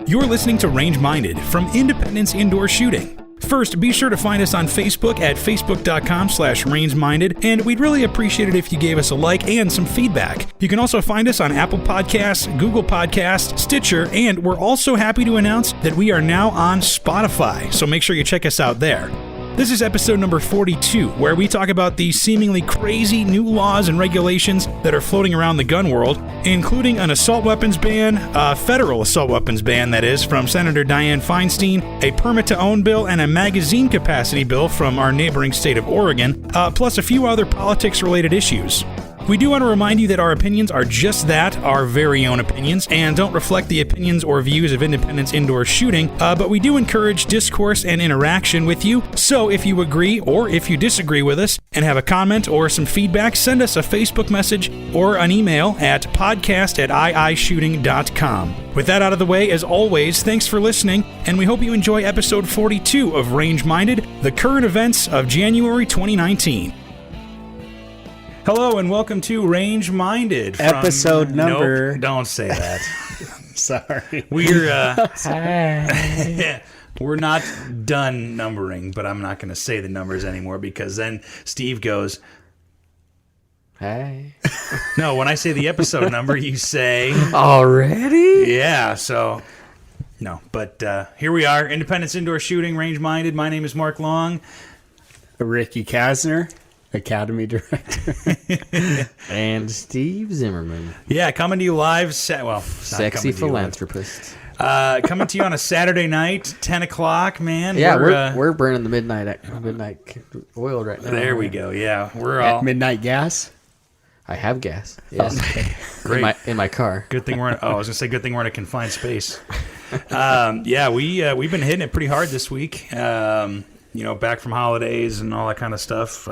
You're listening to Range Minded from Independence Indoor Shooting. First, be sure to find us on Facebook at facebook.com/rangeminded, and we'd really appreciate it if you gave us a like and some feedback. You can also find us on Apple Podcasts, Google Podcasts, Stitcher, and we're also happy to announce that we are now on Spotify, so make sure you check us out there. This is episode number 42, where we talk about the seemingly crazy new laws and regulations that are floating around the gun world, including an assault weapons ban, a federal assault weapons ban, that is, from Senator Dianne Feinstein, a permit-to-own bill, and a magazine capacity bill from our neighboring state of Oregon, plus a few other politics-related issues. We do want to remind you that our opinions are just that, our very own opinions, and don't reflect the opinions or views of Independence Indoor Shooting, but we do encourage discourse and interaction with you. So if you agree or if you disagree with us and have a comment or some feedback, send us a Facebook message or an email at podcast@iishooting.com. With that out of the way, as always, thanks for listening, and we hope you enjoy episode 42 of Range Minded, the current events of January 2019. Hello and welcome to Range Minded. Episode number. Nope, don't say that. Sorry. We're not done numbering, but I'm not going to say the numbers anymore because then Steve goes, hey. No, when I say the episode number, you say already? Yeah, so no, but here we are, Independence Indoor Shooting, Range Minded. My name is Mark Long. Ricky Kasner, Academy Director. And Steve Zimmerman. Yeah, coming to you live. Sexy philanthropist. Coming to you on a Saturday night, 10 o'clock, man. Yeah, we're burning the midnight oil right now. There we go, yeah. We're all... Midnight gas? I have gas, yes. Okay. Great. In my car. Good thing we're in... I was going to say good thing we're in a confined space. Yeah, we've been hitting it pretty hard this week. Back from holidays and all that kind of stuff.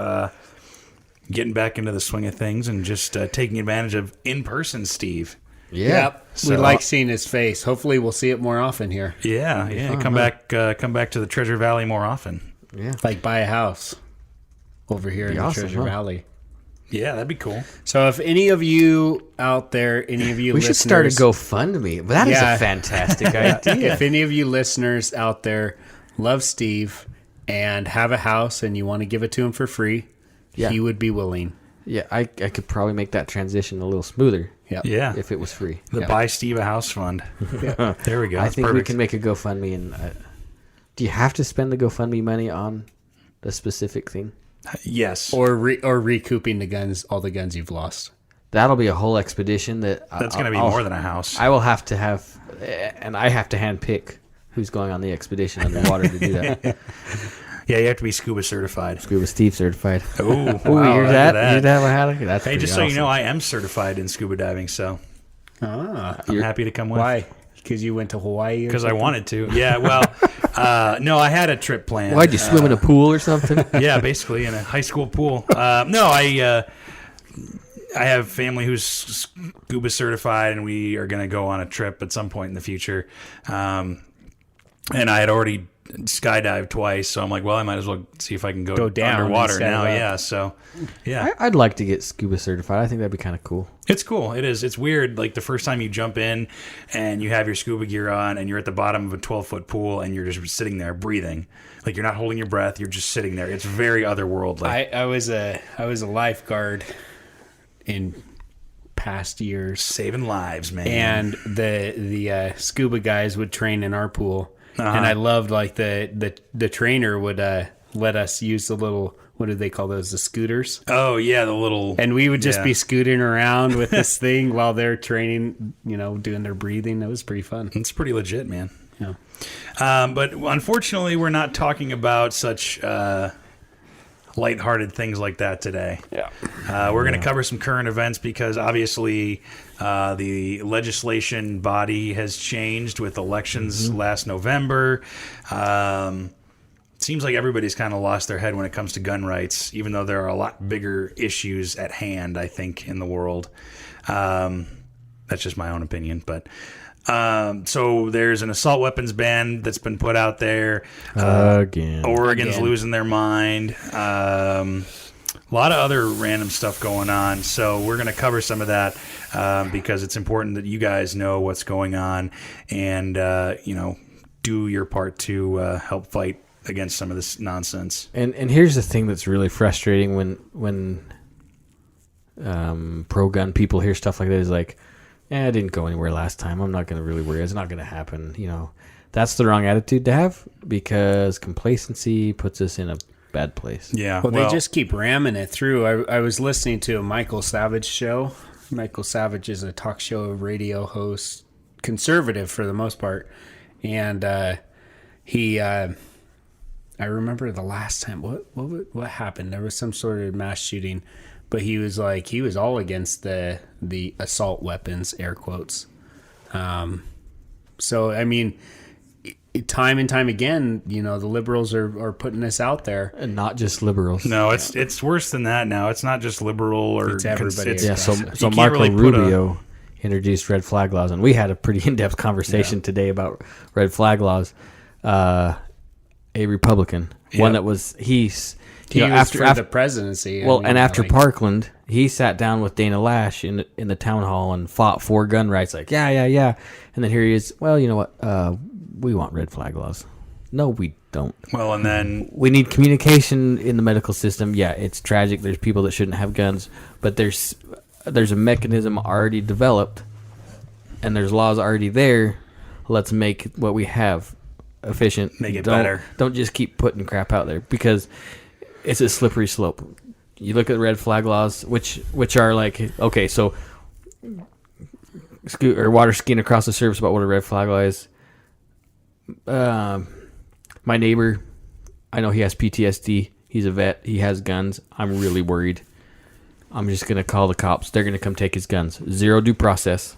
Getting back into the swing of things and just taking advantage of in-person Steve. Yeah. Yep. So, we like seeing his face. Hopefully we'll see it more often here. Yeah. Come back to the Treasure Valley more often. Yeah. Like buy a house over here in the Treasure Valley. Yeah, that'd be cool. So if any of you out there, any of you we listeners... should start a GoFundMe. That is a fantastic idea. If any of you listeners out there love Steve and have a house and you want to give it to him for free, he would be willing. Yeah, I could probably make that transition a little smoother. Yeah. If it was free. The Buy Steve a House Fund. There we go. I think we can make a GoFundMe. And do you have to spend the GoFundMe money on the specific thing? Yes. Or recouping all the guns you've lost. That'll be a whole expedition. That's going to be more than a house. I will have to have, and I have to handpick who's going on the expedition underwater to do that. Yeah, you have to be scuba certified. Scuba Steve certified. Oh, wow, you hear that? That's hey, just so you know, I am certified in scuba diving, so I'm happy to come with. Why? Because you went to Hawaii? Because I wanted to. Yeah, well, no, I had a trip planned. Why'd you swim in a pool or something? Yeah, basically in a high school pool. No, I have family who's scuba certified, and we are going to go on a trip at some point in the future. And I had already skydived twice, so I'm like, well, I might as well see if I can go down underwater now. Yeah, so yeah, I'd like to get scuba certified. I think that'd be kind of cool. It's cool. It is. It's weird. Like the first time you jump in and you have your scuba gear on and you're at the bottom of a 12-foot pool and you're just sitting there breathing, like you're not holding your breath. You're just sitting there. It's very otherworldly. I was a lifeguard in past years, saving lives, man. And the scuba guys would train in our pool. And I loved like the trainer would let us use the little, what do they call those, the scooters? Oh yeah, the little. And we would just be scooting around with this thing while they're training, doing their breathing. It was pretty fun. It's pretty legit, man. Yeah. But unfortunately, we're not talking about such lighthearted things like that today. Yeah. We're going to cover some current events because obviously the legislation body has changed with elections last November. Seems like everybody's kind of lost their head when it comes to gun rights, even though there are a lot bigger issues at hand, I think, in the world. That's just my own opinion, but... So there's an assault weapons ban that's been put out there. Again. Oregon's losing their mind. A lot of other random stuff going on, so we're going to cover some of that because it's important that you guys know what's going on and, do your part to help fight against some of this nonsense. And here's the thing that's really frustrating when pro-gun people hear stuff like that is like, I didn't go anywhere last time. I'm not going to really worry. It's not going to happen. That's the wrong attitude to have because complacency puts us in a bad place. Yeah. Well, they just keep ramming it through. I was listening to a Michael Savage show. Michael Savage is a talk show radio host, conservative for the most part. And he, I remember the last time, what happened? There was some sort of mass shooting, but he was all against the assault weapons, air quotes. So, I mean, time and time again, the liberals are putting this out there. And not just liberals. No, it's worse than that now. It's not just liberal or... It's everybody. So Marco Rubio introduced red flag laws, and we had a pretty in-depth conversation today about red flag laws. A Republican, one that was he was after the presidency. After Parkland, he sat down with Dana Lash in the town hall and fought for gun rights. Like, yeah, and then here he is. Well, you know what? We want red flag laws. No, we don't. Well, and then we need communication in the medical system. Yeah, it's tragic. There's people that shouldn't have guns, but there's a mechanism already developed, and there's laws already there. Let's make what we have efficient. Make it better. Don't just keep putting crap out there because it's a slippery slope. You look at the red flag laws, which are like, okay, so water skiing across the surface about what a red flag law is. My neighbor, I know he has PTSD. He's a vet. He has guns. I'm really worried. I'm just going to call the cops. They're going to come take his guns. Zero due process.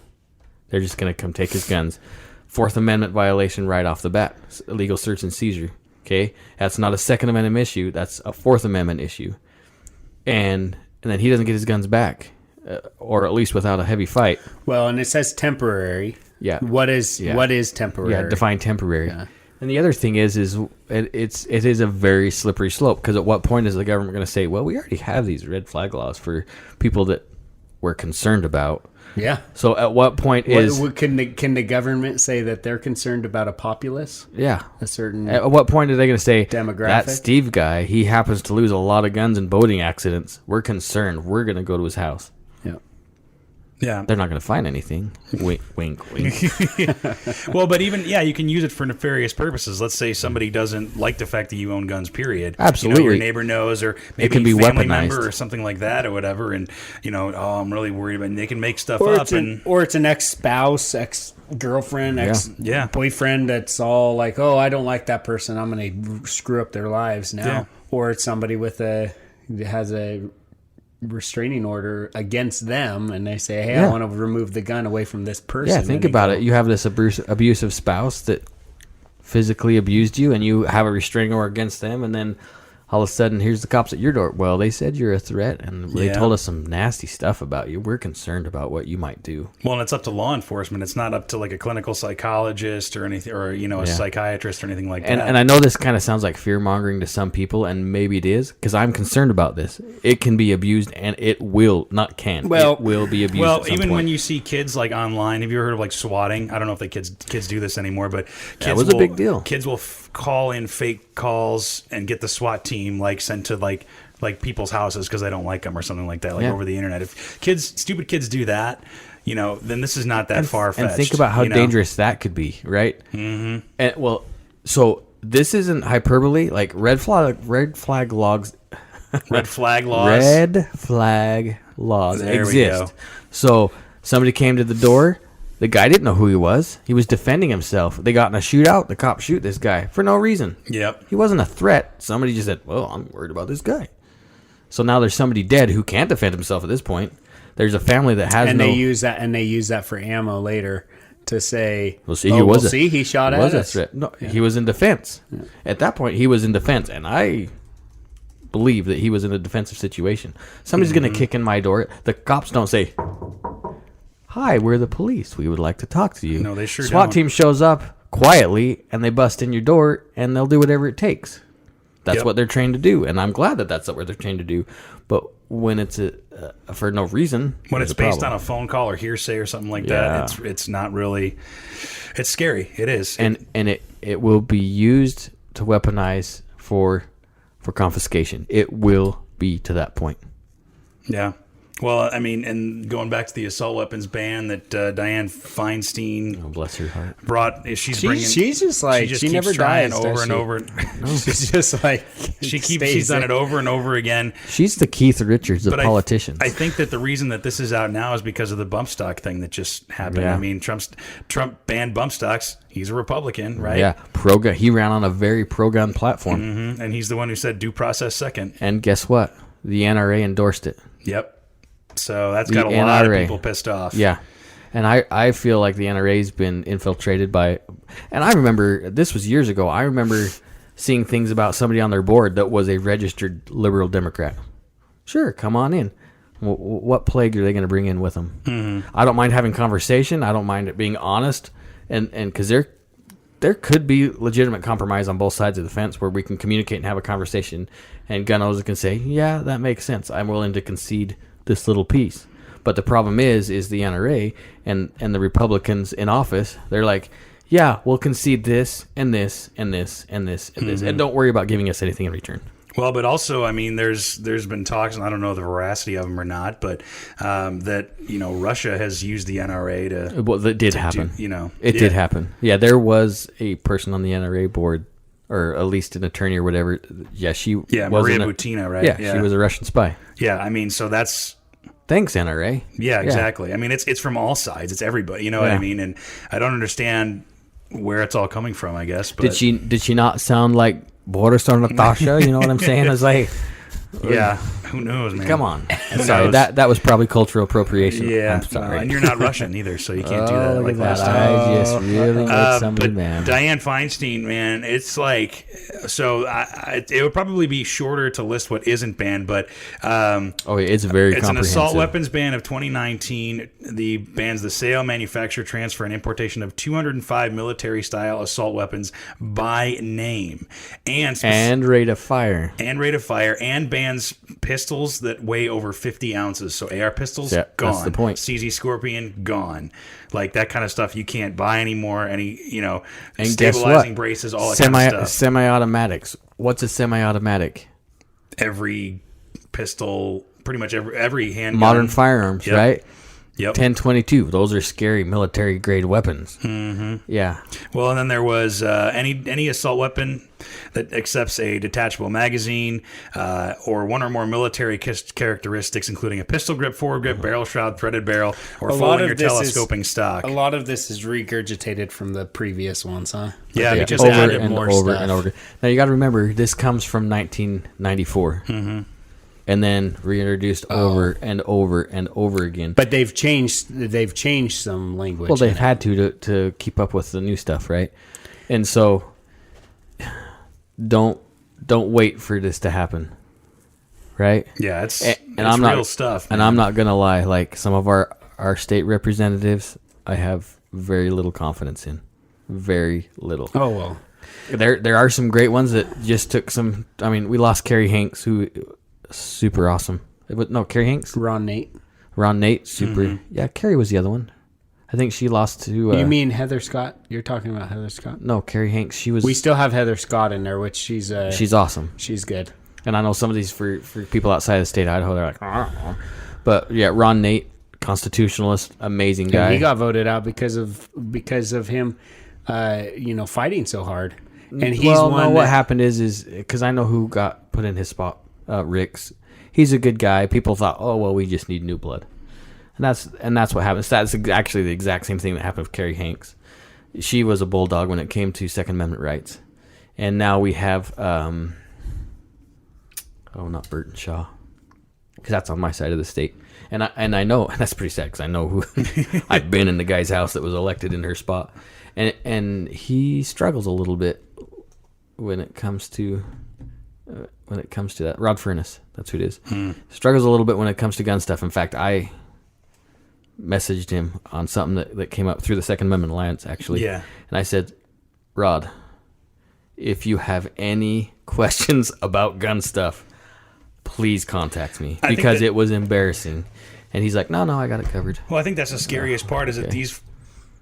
They're just going to come take his guns. Fourth Amendment violation right off the bat. Illegal search and seizure. Okay? That's not a Second Amendment issue. That's a Fourth Amendment issue. And then he doesn't get his guns back. Or at least without a heavy fight. Well, and it says temporary. Yeah. What is temporary? Yeah, define temporary. Yeah. And the other thing is it is a very slippery slope because at what point is the government going to say, well, we already have these red flag laws for people that we're concerned about. Yeah. So at what point can the government say that they're concerned about a populace? Yeah. A certain At what point are they going to say demographic? That Steve guy, he happens to lose a lot of guns in boating accidents. We're concerned. We're going to go to his house. Yeah. They're not going to find anything. Wink, wink, wink. Well, but even, you can use it for nefarious purposes. Let's say somebody doesn't like the fact that you own guns, period. Absolutely. Your neighbor knows, or maybe it can be a family weaponized. member or something like that or whatever. And, I'm really worried about it. And they can make stuff or up. Or it's an ex-spouse, ex-girlfriend, ex-boyfriend that's all like, oh, I don't like that person. I'm going to screw up their lives now. Yeah. Or it's somebody has a restraining order against them, and they say, hey, I want to remove the gun away from this person. Yeah, think about it. You have this abusive spouse that physically abused you, and you have a restraining order against them, and then all of a sudden, here's the cops at your door. Well, they said you're a threat, and they told us some nasty stuff about you. We're concerned about what you might do. Well, and it's up to law enforcement. It's not up to like a clinical psychologist or anything, or a psychiatrist or anything like that. And I know this kind of sounds like fear mongering to some people, and maybe it is because I'm concerned about this. It can be abused, and it will it will be abused. Well, at some even point. when you see kids like online, have you ever heard of like swatting? I don't know if the kids do this anymore, but that was a big deal. Kids will call in fake calls and get the SWAT team like sent to like people's houses because they don't like them or something like that, over the internet. If stupid kids do that, then this is not that far-fetched. And think about how dangerous that could be, right? Mm-hmm. And so this isn't hyperbole. Like red flag logs. Red flag laws. Red flag laws there exist. We go. So somebody came to the door. The guy didn't know who he was. He was defending himself. They got in a shootout. The cops shoot this guy for no reason. Yep. He wasn't a threat. Somebody just said, well, I'm worried about this guy. So now there's somebody dead who can't defend himself at this point. There's a family that has they use that for ammo later to say, he shot at us. Was a threat. No, he was in defense. Yeah. At that point, he was in defense, and I believe that he was in a defensive situation. Somebody's going to kick in my door. The cops don't say, hi, we're the police. We would like to talk to you. No, they sure SWAT don't. team shows up quietly, and they bust in your door, and they'll do whatever it takes. That's what they're trained to do, and I'm glad that that's what they're trained to do. But when it's for no reason, when it's based on a phone call or hearsay or something like that, it's not really. It's scary. It is, and it will be used to weaponize for confiscation. It will be to that point. Yeah. Well, I mean, and going back to the assault weapons ban that Dianne Feinstein, bless her heart, brought. She's just like she never dies over and over. She's just like she's done it over and over again. She's the Keith Richards of politicians. I think that the reason that this is out now is because of the bump stock thing that just happened. Yeah. I mean, Trump banned bump stocks. He's a Republican, right? Yeah, pro-gun. He ran on a very pro-gun platform, and he's the one who said due process second. And guess what? The NRA endorsed it. Yep. So that's got a lot of people pissed off. Yeah. And I feel like the NRA's been infiltrated by... And I remember, this was years ago, I remember seeing things about somebody on their board that was a registered liberal Democrat. Sure, come on in. What plague are they going to bring in with them? Mm-hmm. I don't mind having conversation. I don't mind it being honest. And because there could be legitimate compromise on both sides of the fence where we can communicate and have a conversation. And gun owners can say, yeah, that makes sense. I'm willing to concede this little piece. But the problem is the NRA and the Republicans in office, they're like, yeah, we'll concede this and this and this and this and this, and don't worry about giving us anything in return. Well, but also, I mean, there's been talks, and I don't know the veracity of them or not, but that Russia has used the NRA to. Well, that did happen. It did happen. Yeah, there was a person on the NRA board, or at least an attorney or whatever. Yeah, Maria Butina, right? Yeah, she was a Russian spy. Yeah, I mean, so that's. Thanks, NRA. Yeah, exactly. I mean, it's from all sides. It's everybody. You know what I mean? And I don't understand where it's all coming from, I guess. But did she not sound like Boris or Natasha? You know what I'm saying? It's like, yeah, who knows, man? Come on. I'm sorry, that was probably cultural appropriation. Yeah, I'm sorry. And you're not Russian either, so you can't do that like last time. I just really like somebody, man. Dianne Feinstein, man, it's like, so it would probably be shorter to list what isn't banned, but it's very it's comprehensive. An assault weapons ban of 2019. The bans the sale, manufacture, transfer, and importation of 205 military-style assault weapons by name, and rate of fire, and bans pistols that weigh over 50 ounces. So AR pistols, gone. That's the point. CZ Scorpion, gone. Like that kind of stuff you can't buy anymore. Any, and stabilizing braces, all that kind of stuff. Semi-automatics. What's a semi-automatic? Every pistol, pretty much every handgun. Modern firearms, right? Yep. 10-22. Those are scary military grade weapons. Mm-hmm. Yeah. Well, and then there was any assault weapon that accepts a detachable magazine or one or more military characteristics, including a pistol grip, forward grip, barrel shroud, threaded barrel, or folding or telescoping stock. A lot of this is regurgitated from the previous ones, huh? Yeah, they just added more stuff. Now you got to remember, this comes from 1994. Mm-hmm. And then reintroduced over and over and over again. But they've changed some language. Well, they've had to keep up with the new stuff, right? And so don't wait for this to happen, right? Yeah, it's I'm real not, stuff. Man. And I'm not gonna lie, like some of our state representatives, I have very little confidence in, very little. Oh well, there are some great ones that just took some. I mean, we lost Carrie Hanks, who. Super awesome. Carrie Hanks? Ron Nate, super. Mm-hmm. Yeah, Carrie was the other one. I think she lost to... you mean Heather Scott? You're talking about Heather Scott? No, Carrie Hanks, she was... We still have Heather Scott in there, which she's awesome. She's good. And I know some of these, for people outside of the state of Idaho, they're like... Argh. But yeah, Ron Nate, constitutionalist, amazing guy. And he got voted out because of him, fighting so hard. And he's what happened is because I know who got put in his spot. Ricks, he's a good guy. People thought, oh well, we just need new blood, and that's what happens. That's actually the exact same thing that happened with Carrie Hanks. She was a bulldog when it came to Second Amendment rights, and now we have not Burton Shaw, because that's on my side of the state, and I know, and that's pretty sad because I know who I've been in the guy's house that was elected in her spot, and he struggles a little bit when it comes to that. Rod Furness, that's who it is. Struggles a little bit when it comes to gun stuff. In fact, I messaged him on something that came up through the Second Amendment Alliance, actually. Yeah. And I said, Rod, if you have any questions about gun stuff, please contact me, I think because that- it was embarrassing. And he's like, no, I got it covered. Well, I think that's the scariest part is that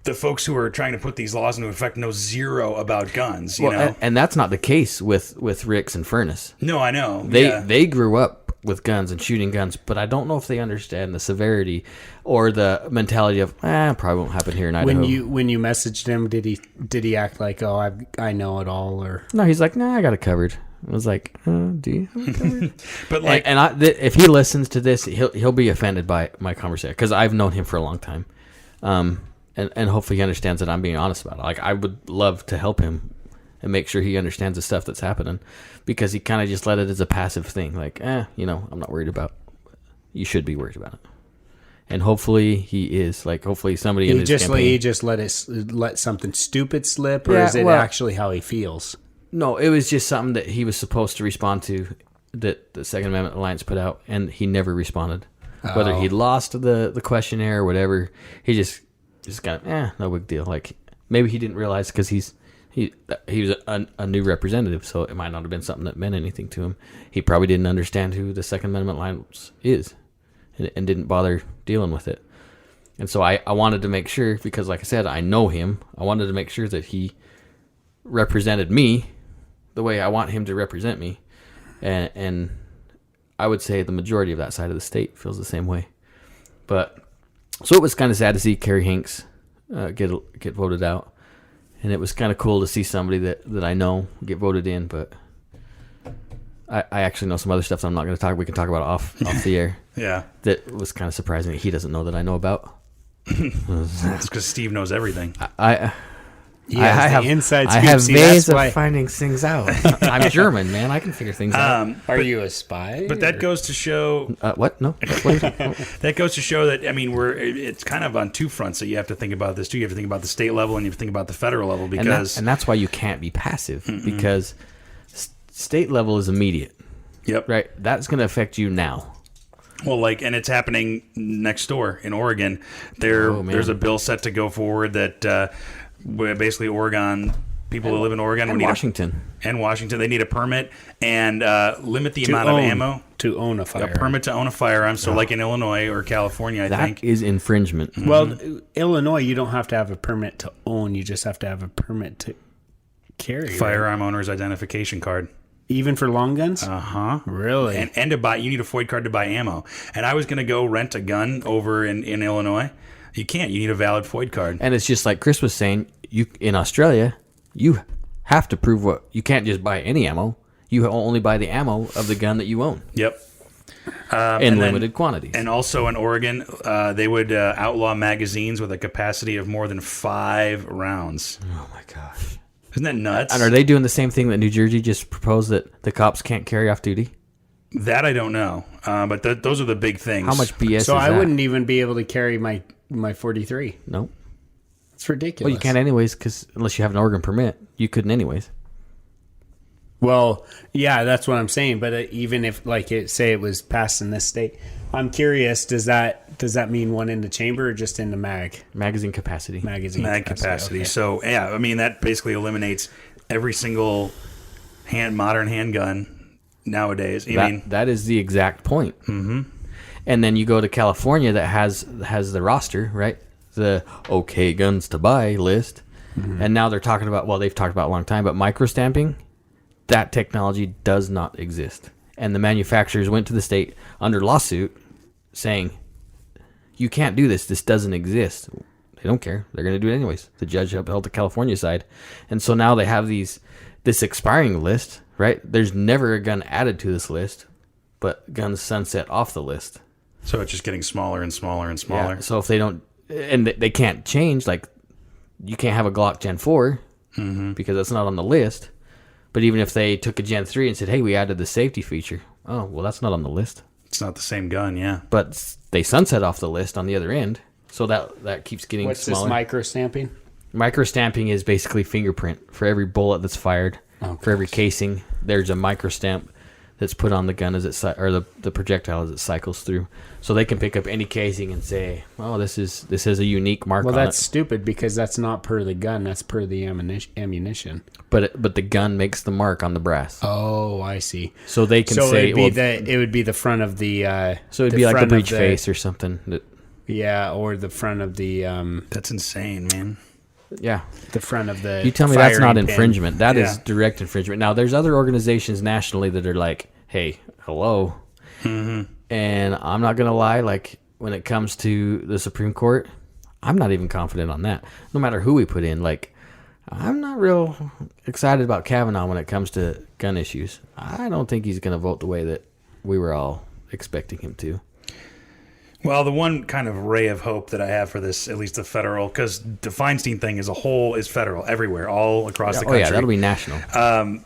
the folks who are trying to put these laws into effect know zero about guns, you know? And that's not the case with Ricks and Furnace. No, I know. They grew up with guns and shooting guns, but I don't know if they understand the severity or the mentality of, probably won't happen here in Idaho. When you messaged him, did he act like, oh, I know it all, or No, he's like, I got it covered. I was like, do you have it covered? But like, if he listens to this, he'll be offended by my conversation, because I've known him for a long time, and hopefully he understands that I'm being honest about it. Like, I would love to help him and make sure he understands the stuff that's happening, because he kind of just let it as a passive thing. Like, I'm not worried about it. You should be worried about it. And hopefully he is. Like, hopefully somebody in his campaign... He just let something stupid slip, or Yeah, is it well- actually how he feels? No, it was just something that he was supposed to respond to, that the Second Amendment Alliance put out, and he never responded. Whether he lost the questionnaire or whatever, he just got, no big deal. Like, maybe he didn't realize, because he was a new representative, so it might not have been something that meant anything to him. He probably didn't understand who the Second Amendment Alliance is, and didn't bother dealing with it. And so I wanted to make sure, because like I said, I know him. I wanted to make sure that he represented me the way I want him to represent me. And I would say the majority of that side of the state feels the same way. But so it was kind of sad to see Kerry Hanks get voted out. And it was kind of cool to see somebody that I know get voted in, but I actually know some other stuff that I'm not going to talk. We can talk about off the air. yeah. That was kind of surprising that he doesn't know that I know about. It's because Steve knows everything. He has the inside scoop. I have See, ways that's why- of finding things out. I'm German, man. I can figure things out. Are you a spy? But that goes to show What? No. What are you talking about? that goes to show that, I mean, it's kind of on two fronts that you have to think about this too. You have to think about the state level and you have to think about the federal level, because And that's why you can't be passive, because state level is immediate, yep. right? That's going to affect you now. Well, and it's happening next door in Oregon. Oh, man. There's a bill set to go forward that where basically Oregon, people who live in Oregon And need Washington. they need a permit and limit the amount own, of ammo. to own a firearm. A permit to own a firearm. So like in Illinois or California, I That think. is infringement. Well, Illinois, you don't have to have a permit to own. You just have to have a permit to carry. right? Firearm owner's identification card. Even for long guns? Uh-huh. Really? And to buy, you need a FOID card to buy ammo. And I was going to go rent a gun over in Illinois. You can't. You need a valid FOID card. And it's just like Chris was saying, you in Australia, you have to prove you can't just buy any ammo. You only buy the ammo of the gun that you own Yep. in limited quantities. And also in Oregon, they would outlaw magazines with a capacity of more than 5 rounds. Oh my gosh. Isn't that nuts? And are they doing the same thing that New Jersey just proposed, that the cops can't carry off duty? That I don't know. But those are the big things. How much BS is So I that? wouldn't even be able to carry my 43. Nope. It's ridiculous. Well, you can't anyways, because unless you have an Oregon permit, you couldn't anyways. Well, yeah, that's what I'm saying. But even if, say it was passed in this state, I'm curious. Does that mean one in the chamber or just in the Magazine capacity. magazine mag capacity? Okay. So yeah, I mean that basically eliminates every single modern handgun nowadays. That is the exact point. Mm-hmm. And then you go to California that has the roster, right? The okay guns to buy list. Mm-hmm. And now they're talking about, well, they've talked about a long time, but microstamping, that technology does not exist. And the manufacturers went to the state under lawsuit saying, you can't do this. This doesn't exist. They don't care. They're going to do it anyways. The judge upheld the California side. And so now they have this expiring list, right? There's never a gun added to this list, but guns sunset off the list. So it's just getting smaller and smaller and smaller. Yeah. So if they don't, and they can't change, like you can't have a Glock Gen 4 because that's not on the list. But even if they took a Gen 3 and said, hey, we added the safety feature. Oh, well, that's not on the list. It's not the same gun, yeah. But they sunset off the list on the other end. So that keeps getting What's smaller. this micro-stamping? Microstamping is basically fingerprint for every bullet that's fired. Oh, for every casing, there's a microstamp that's put on the gun as it or the projectile as it cycles through, so they can pick up any casing and say, "Oh, this has a unique mark." Well, on that's it. Stupid because that's not per the gun; that's per the ammunition. But the gun makes the mark on the brass. Oh, I see. So they can So say, it would be the front of the. so it'd be like the breech face or something. Yeah, or the front of the. That's insane, man. Yeah. The front of the. You tell me that's not firing pin. infringement. That is direct infringement. Now, there's other organizations nationally that are like, hey, hello. Mm-hmm. And I'm not going to lie, like, when it comes to the Supreme Court, I'm not even confident on that. No matter who we put in, like, I'm not real excited about Kavanaugh when it comes to gun issues. I don't think he's going to vote the way that we were all expecting him to. Well, the one kind of ray of hope that I have for this, at least the federal, because the Feinstein thing as a whole is federal everywhere, all across the country. Oh, yeah, that'll be national. And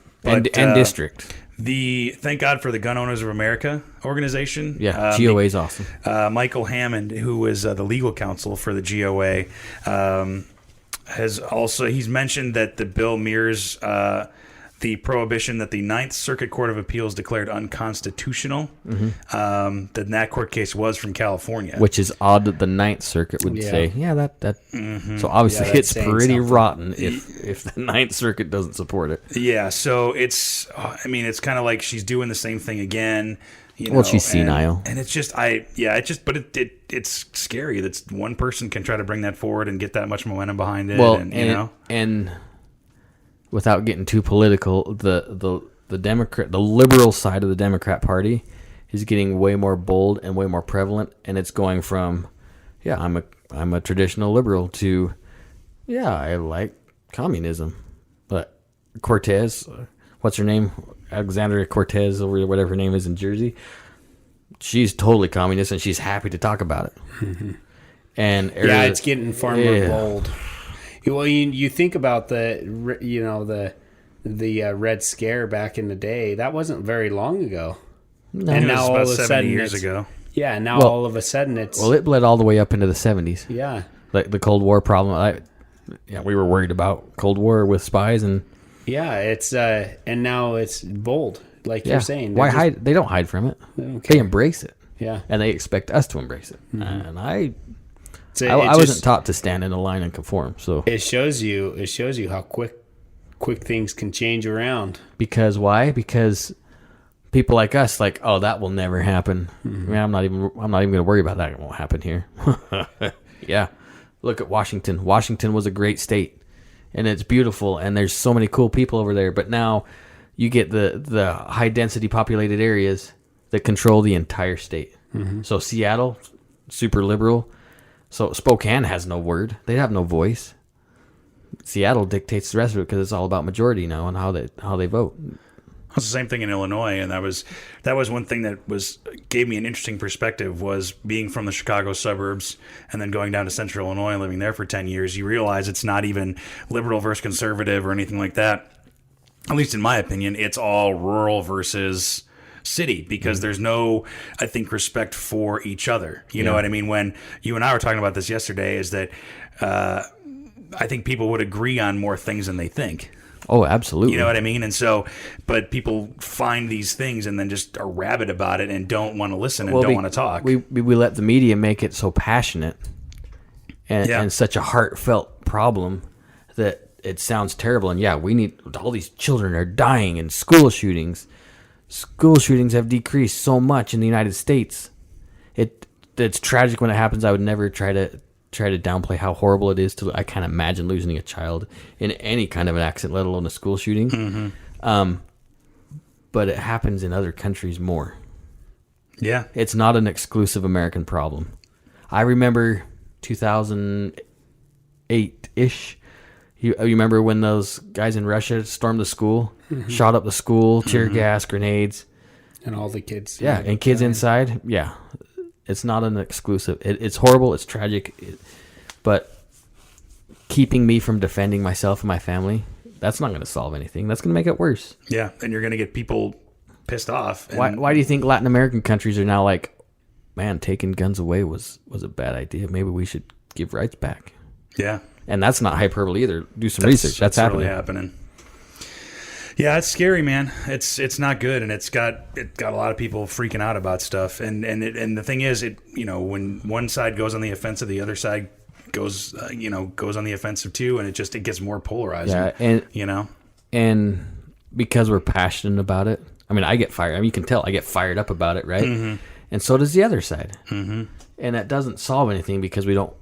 district. Thank God for the Gun Owners of America organization. Yeah, GOA is awesome. Michael Hammond, who was the legal counsel for the GOA, he's mentioned that the bill mirrors the prohibition that the Ninth Circuit Court of Appeals declared unconstitutional. That court case was from California, which is odd that the Ninth Circuit would say, that. So obviously, it's pretty something. Rotten if the Ninth Circuit doesn't support it. Yeah, so it's kind of like she's doing the same thing again. She's senile, and it's just it's scary that one person can try to bring that forward and get that much momentum behind it. Well, and without getting too political, the liberal side of the Democrat Party is getting way more bold and way more prevalent, and it's going from, I'm a traditional liberal to, I like communism. But Cortez, what's her name? Alexandria Cortez, or whatever her name is in Jersey, she's totally communist, and she's happy to talk about it. Mm-hmm. And it's getting far more bold. Well, you think about the Red Scare back in the day. That wasn't very long ago. No, and now all of a sudden, years ago. Yeah, and now all of a sudden it's... Well, it bled all the way up into the 70s. Yeah. Like the Cold War problem. We were worried about Cold War with spies and... Yeah, it's and now it's bold, like you're saying. Why hide? They don't hide from it. They embrace it. Yeah, and they expect us to embrace it. Mm-hmm. And I I wasn't taught to stand in a line and conform. So it shows you how quick things can change around. Because why? Because people like us, like, oh, that will never happen. Mm-hmm. I'm not even going to worry about that. It won't happen here. Yeah, look at Washington. Washington was a great state. And it's beautiful, and there's so many cool people over there. But now you get the high-density populated areas that control the entire state. Mm-hmm. So Seattle, super liberal. So Spokane has no word. They have no voice. Seattle dictates the rest of it because it's all about majority now and how they vote. It's the same thing in Illinois, and that was one thing that gave me an interesting perspective, was being from the Chicago suburbs and then going down to Central Illinois and living there for 10 years. You realize it's not even liberal versus conservative or anything like that. At least in my opinion, it's all rural versus city, because there's no, I think, respect for each other. You know what I mean? When you and I were talking about this yesterday, is that I think people would agree on more things than they think. Oh, absolutely. You know what I mean? And so, but people find these things and then just are rabid about it and don't want to listen and don't want to talk. We let the media make it so passionate and such a heartfelt problem that it sounds terrible. And we need, all these children are dying in school shootings. School shootings have decreased so much in the United States. It's tragic when it happens. I would never try to downplay how horrible it is I can't imagine losing a child in any kind of an accident, let alone a school shooting. Mm-hmm. But it happens in other countries more. Yeah. It's not an exclusive American problem. I remember 2008-ish. You remember when those guys in Russia stormed the school, shot up the school, tear gas, grenades. And all the kids. Yeah, and kids inside. Yeah. It's not an exclusive. It's horrible. It's tragic. But keeping me from defending myself and my family, that's not going to solve anything. That's going to make it worse. Yeah, and you're going to get people pissed off. Why do you think Latin American countries are now like, man, taking guns away was a bad idea. Maybe we should give rights back. Yeah. And that's not hyperbole either. Do some research. That's happening. Really happening. Yeah, it's scary, man. It's not good, and it got a lot of people freaking out about stuff. And the thing is, when one side goes on the offensive, the other side goes on the offensive too, and it gets more polarizing. Yeah, and because we're passionate about it, I mean, I get fired. I mean, you can tell I get fired up about it, right? Mm-hmm. And so does the other side. Mm-hmm. And that doesn't solve anything because we don't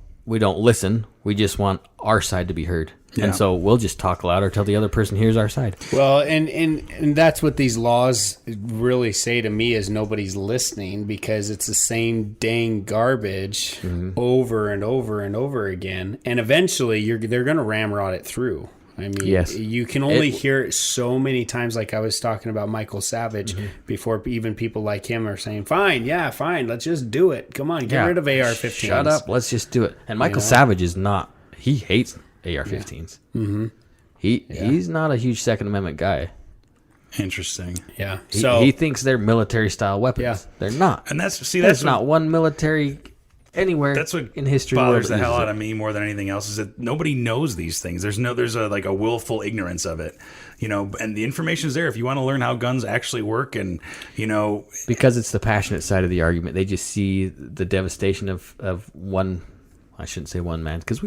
listen. We just want our side to be heard. Yeah. And so we'll just talk louder till the other person hears our side. Well, and that's what these laws really say to me is nobody's listening because it's the same dang garbage over and over and over again. And eventually they're going to ramrod it through. I mean, yes. You can only hear it so many times, like I was talking about Michael Savage, before even people like him are saying, fine, let's just do it. Come on, get rid of AR-15s. Shut up, let's just do it. And Michael Savage is not, he hates AR-15s. Yeah. Mm-hmm. He's not a huge Second Amendment guy. Interesting. Yeah. He thinks they're military-style weapons. Yeah. They're not. And that's not one military anywhere that's what in history bothers the hell out of me more than anything else is that nobody knows these things. There's a willful ignorance of it, and the information's there if you want to learn how guns actually work. And because it's the passionate side of the argument, they just see the devastation of one. I shouldn't say one man, because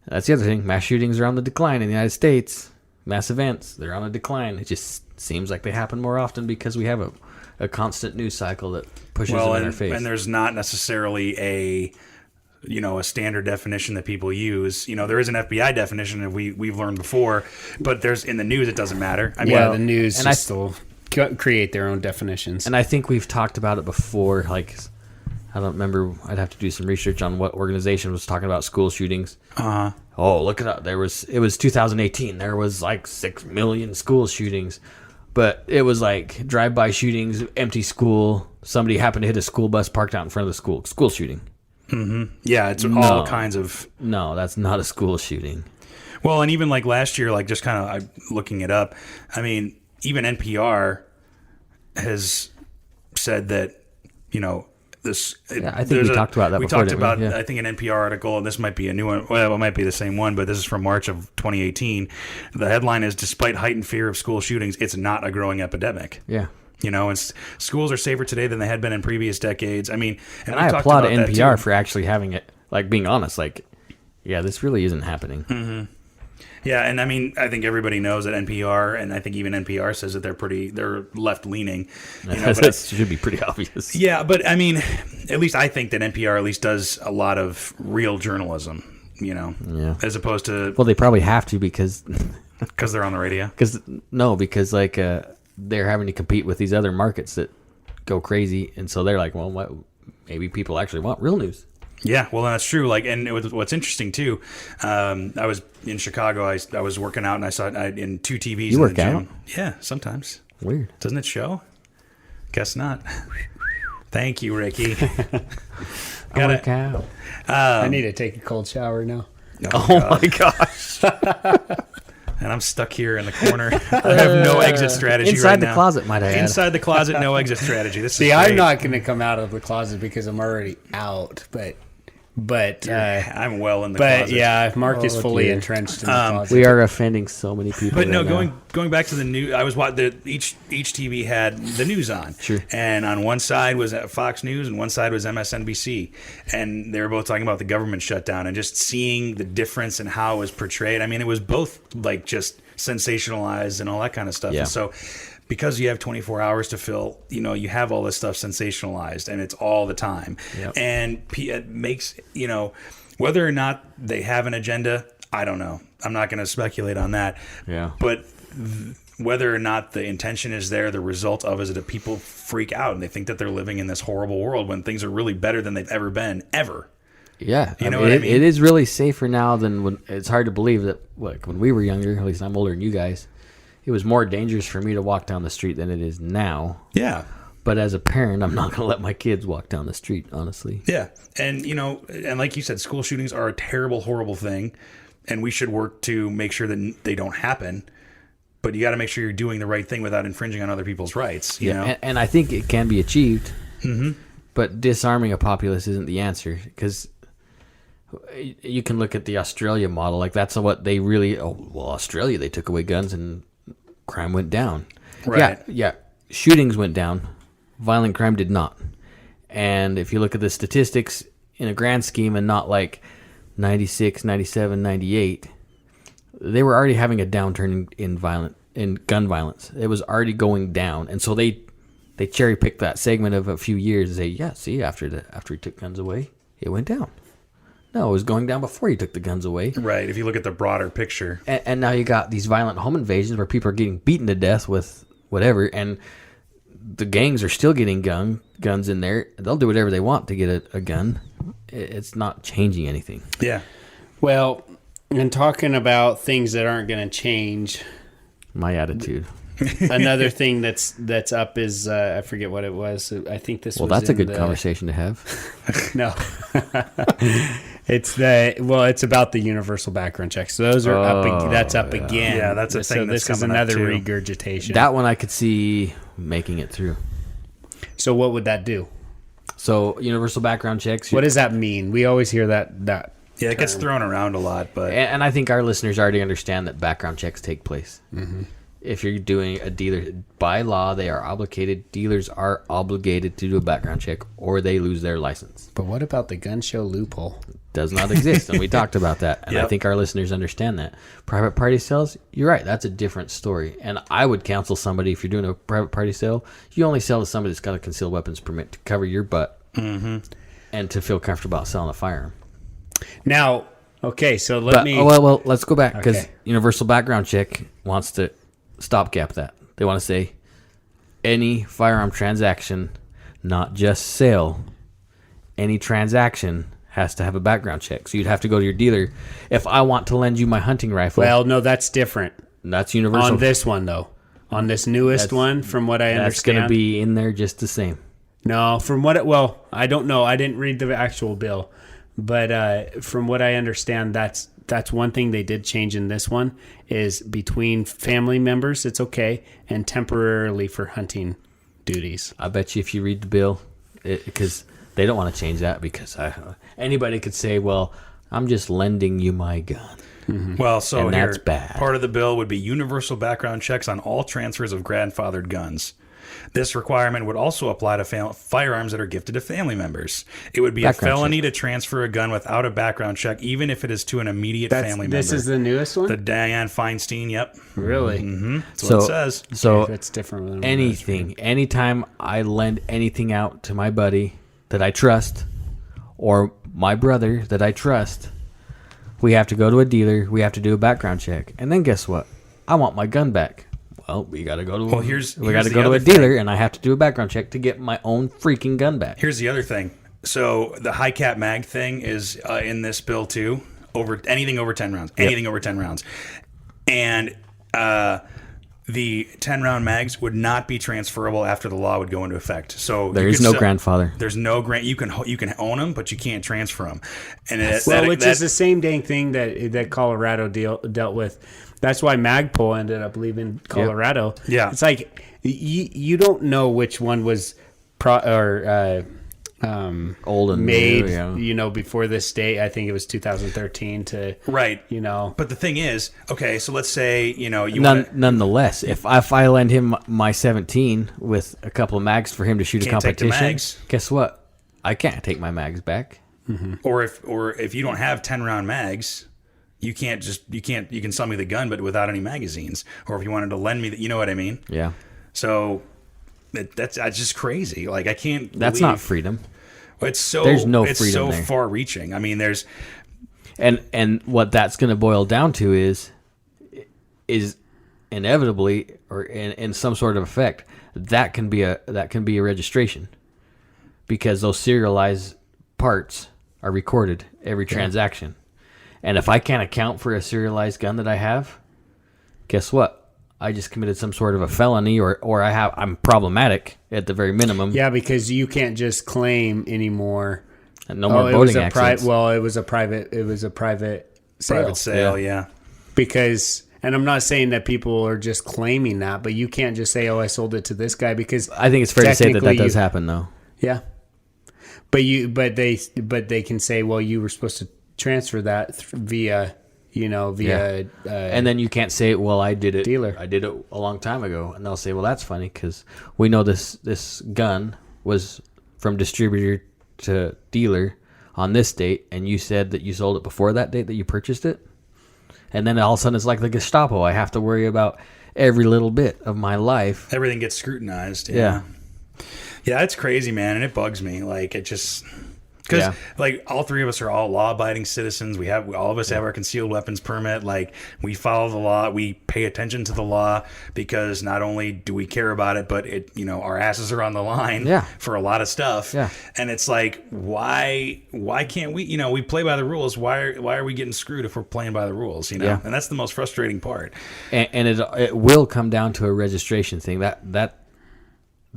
that's the other thing. Mass shootings are on the decline in the United States. Mass events, they're on a decline. It just seems like they happen more often because we have a constant news cycle that pushes them in our face. And there's not necessarily a standard definition that people use. There is an FBI definition that we've learned before, but in the news it doesn't matter. I mean, the news still create their own definitions. And I think we've talked about it before. Like, I don't remember. I'd have to do some research on what organization was talking about school shootings. Oh, look it up. It was 2018. There was like 6 million school shootings. But it was like drive-by shootings, empty school. Somebody happened to hit a school bus parked out in front of the school. School shooting. Mm-hmm. Yeah, it's all kinds of... No, that's not a school shooting. Well, and even like last year, like just kind of looking it up, I mean, even NPR has said that, I think we talked about that before. We talked about, I think, an NPR article, and this might be a new one. Well, it might be the same one, but this is from March of 2018. The headline is, despite heightened fear of school shootings, it's not a growing epidemic. Yeah. And schools are safer today than they had been in previous decades. I mean, and I applaud NPR for actually having it, like, being honest, like, yeah, this really isn't happening. Mm-hmm. Yeah, and I mean, I think everybody knows that NPR, and I think even NPR says that they're left leaning. That should be pretty obvious. Yeah, but I mean, at least I think that NPR at least does a lot of real journalism, as opposed to... Well, they probably have to because they're on the radio. Because they're having to compete with these other markets that go crazy, and so they're like, well, maybe people actually want real news. Yeah, well, that's true. Like, and what's interesting too, I was in Chicago. I was working out, and I saw it in 2 TVs. You work out? Yeah, sometimes. Weird. Doesn't it show? Guess not. Thank you, Ricky. I work out. I need to take a cold shower now. Oh my gosh. And I'm stuck here in the corner. I have no exit strategy right now. Inside the closet, might I add. Inside the closet, no exit strategy. See, I'm not going to come out of the closet because I'm already out, but I'm well in the closet. But yeah, Mark is fully entrenched in the closet. We are offending so many people. But no, going back to the news, I was watching each TV had the news on. Sure. And on one side was Fox News, and one side was MSNBC, and they were both talking about the government shutdown and just seeing the difference in how it was portrayed. I mean, it was both like just sensationalized and all that kind of stuff. Yeah. And so, because you have 24 hours to fill, you have all this stuff sensationalized, and it's all the time. Yep. And it makes, whether or not they have an agenda, I don't know. I'm not going to speculate on that. Yeah. But whether or not the intention is there, the result of it is that people freak out and they think that they're living in this horrible world when things are really better than they've ever been, ever. Yeah. You know what I mean? It is really safer now than when. It's hard to believe that, like, when we were younger, at least I'm older than you guys, it was more dangerous for me to walk down the street than it is now. Yeah. But as a parent, I'm not going to let my kids walk down the street, honestly. Yeah. And, and like you said, school shootings are a terrible, horrible thing. And we should work to make sure that they don't happen. But you got to make sure you're doing the right thing without infringing on other people's rights. You know? And I think it can be achieved. Mm-hmm. But disarming a populace isn't the answer. Because you can look at the Australia model. Like, that's what they really... Oh, well, Australia, they took away guns and crime went down. Right. Yeah. Shootings went down. Violent crime did not. And if you look at the statistics in a grand scheme and not like 96, 97, 98, they were already having a downturn in gun violence. It was already going down. And so they cherry picked that segment of a few years and say, yeah, see, after he took guns away, it went down. No, it was going down before he took the guns away. Right, if you look at the broader picture. And now you got these violent home invasions where people are getting beaten to death with whatever, and the gangs are still getting guns in there. They'll do whatever they want to get a gun. It's not changing anything. Yeah. Well, and talking about things that aren't going to change, My attitude. another thing that's up is I forget what it was. I think this. Well, was that's a good the, conversation to have. No, it's about the universal background checks. So those are up. That's up again. Yeah, that's a thing. So that's this is coming up, another too. regurgitation. That one I could see making it through. So what would that do? So universal background checks. What does that mean? We always hear that. Yeah, it gets thrown around a lot, but And I think our listeners already understand that background checks take place. Mm-hmm. If you're doing a dealer, by law, dealers are obligated to do a background check or they lose their license. But what about the gun show loophole? Does not exist, and we talked about that. And I Yep. think our listeners understand that. Private party sales, you're right, that's a different story. And I would counsel somebody, if you're doing a private party sale, you only sell to somebody that's got a concealed weapons permit to cover your butt and to feel comfortable about selling a firearm. Now, okay, so let me. Well, let's go back, because Okay. universal background check wants to stopgap that. They want to say any firearm transaction, not just sale, any transaction has to have a background check. So you'd have to go to your dealer. If I want to lend you my hunting rifle, Well, no, that's different. that's universal. On this one, though. On this newest one, from what I That's understand. going to be in there just the same. No, from what I don't know. I didn't read the actual bill. But from what I understand, that's one thing they did change in this one is between family members, it's okay, and temporarily for hunting duties. I bet you if you read the bill, because they don't want to change that, because anybody could say, well, I'm just lending you my gun. well, so And here, that's bad. part of the bill would be universal background checks on all transfers of grandfathered guns. This requirement would also apply to firearms that are gifted to family members. It would be Background a felony to transfer a gun without a background check, even if it is to an immediate family member. This is the newest one? The Diane Feinstein, yep. Really? That's what it says. So That's different than anytime I lend anything out to my buddy that I trust or my brother that I trust, we have to go to a dealer, we have to do a background check. And then guess what? I want my gun back. Well, we got to go to Well, here's we got to the go to other a dealer and I have to do a background check to get my own freaking gun back. Here's the other thing. So the high cap mag thing is in this bill too. Anything over 10 rounds. Anything over 10 rounds. And the 10 round mags would not be transferable after the law would go into effect. So There you is could no sell- grandfather. There's no grant. You can own them, but you can't transfer them. And which is the same dang thing that Colorado dealt with. That's why Magpul ended up leaving Colorado. Yeah. It's like you don't know which one was Old and made, new, yeah. Before this date. I think it was 2013 to right. But the thing is, okay, so let's say Nonetheless, if I lend him my 17 with a couple of mags for him to shoot a Can't take the competition, mags. guess what? I can't take my mags back. or if you don't have 10 round mags, you can sell me the gun, but without any magazines. Or if you wanted to lend me, you know what I mean? Yeah. So that's just crazy. Like I can't. That's not freedom. It's so. There's no it's freedom so there. far reaching. I mean, there's. And what that's going to boil down to is inevitably or in some sort of effect that can be a registration, because those serialized parts are recorded every transaction. And if I can't account for a serialized gun that I have, guess what? I just committed some sort of a felony, or I'm problematic at the very minimum. yeah, because you can't just claim anymore. And no more boating accidents. It was a private sale. Private sale, yeah. Because, and I'm not saying that people are just claiming that, but you can't just say, "Oh, I sold it to this guy," because I think it's fair to say that technically does happen, though. Yeah, but they can say, "Well, you were supposed to transfer that via, via and then you can't say, well, I did it. Dealer. I did it a long time ago, and they'll say, well, that's funny because we know this gun was from distributor to dealer on this date, and you said that you sold it before that date that you purchased it, and then all of a sudden it's like the Gestapo. I have to worry about every little bit of my life. Everything gets scrutinized. Yeah. Yeah, it's crazy, man, and it bugs me. Like, it just... Because, like, all three of us are all law-abiding citizens. All of us have our concealed weapons permit. Like, we follow the law. We pay attention to the law because not only do we care about it, but our asses are on the line for a lot of stuff. Yeah. And it's like, why can't we? We play by the rules. Why are we getting screwed if we're playing by the rules? Yeah. And that's the most frustrating part. And it will come down to a registration thing. That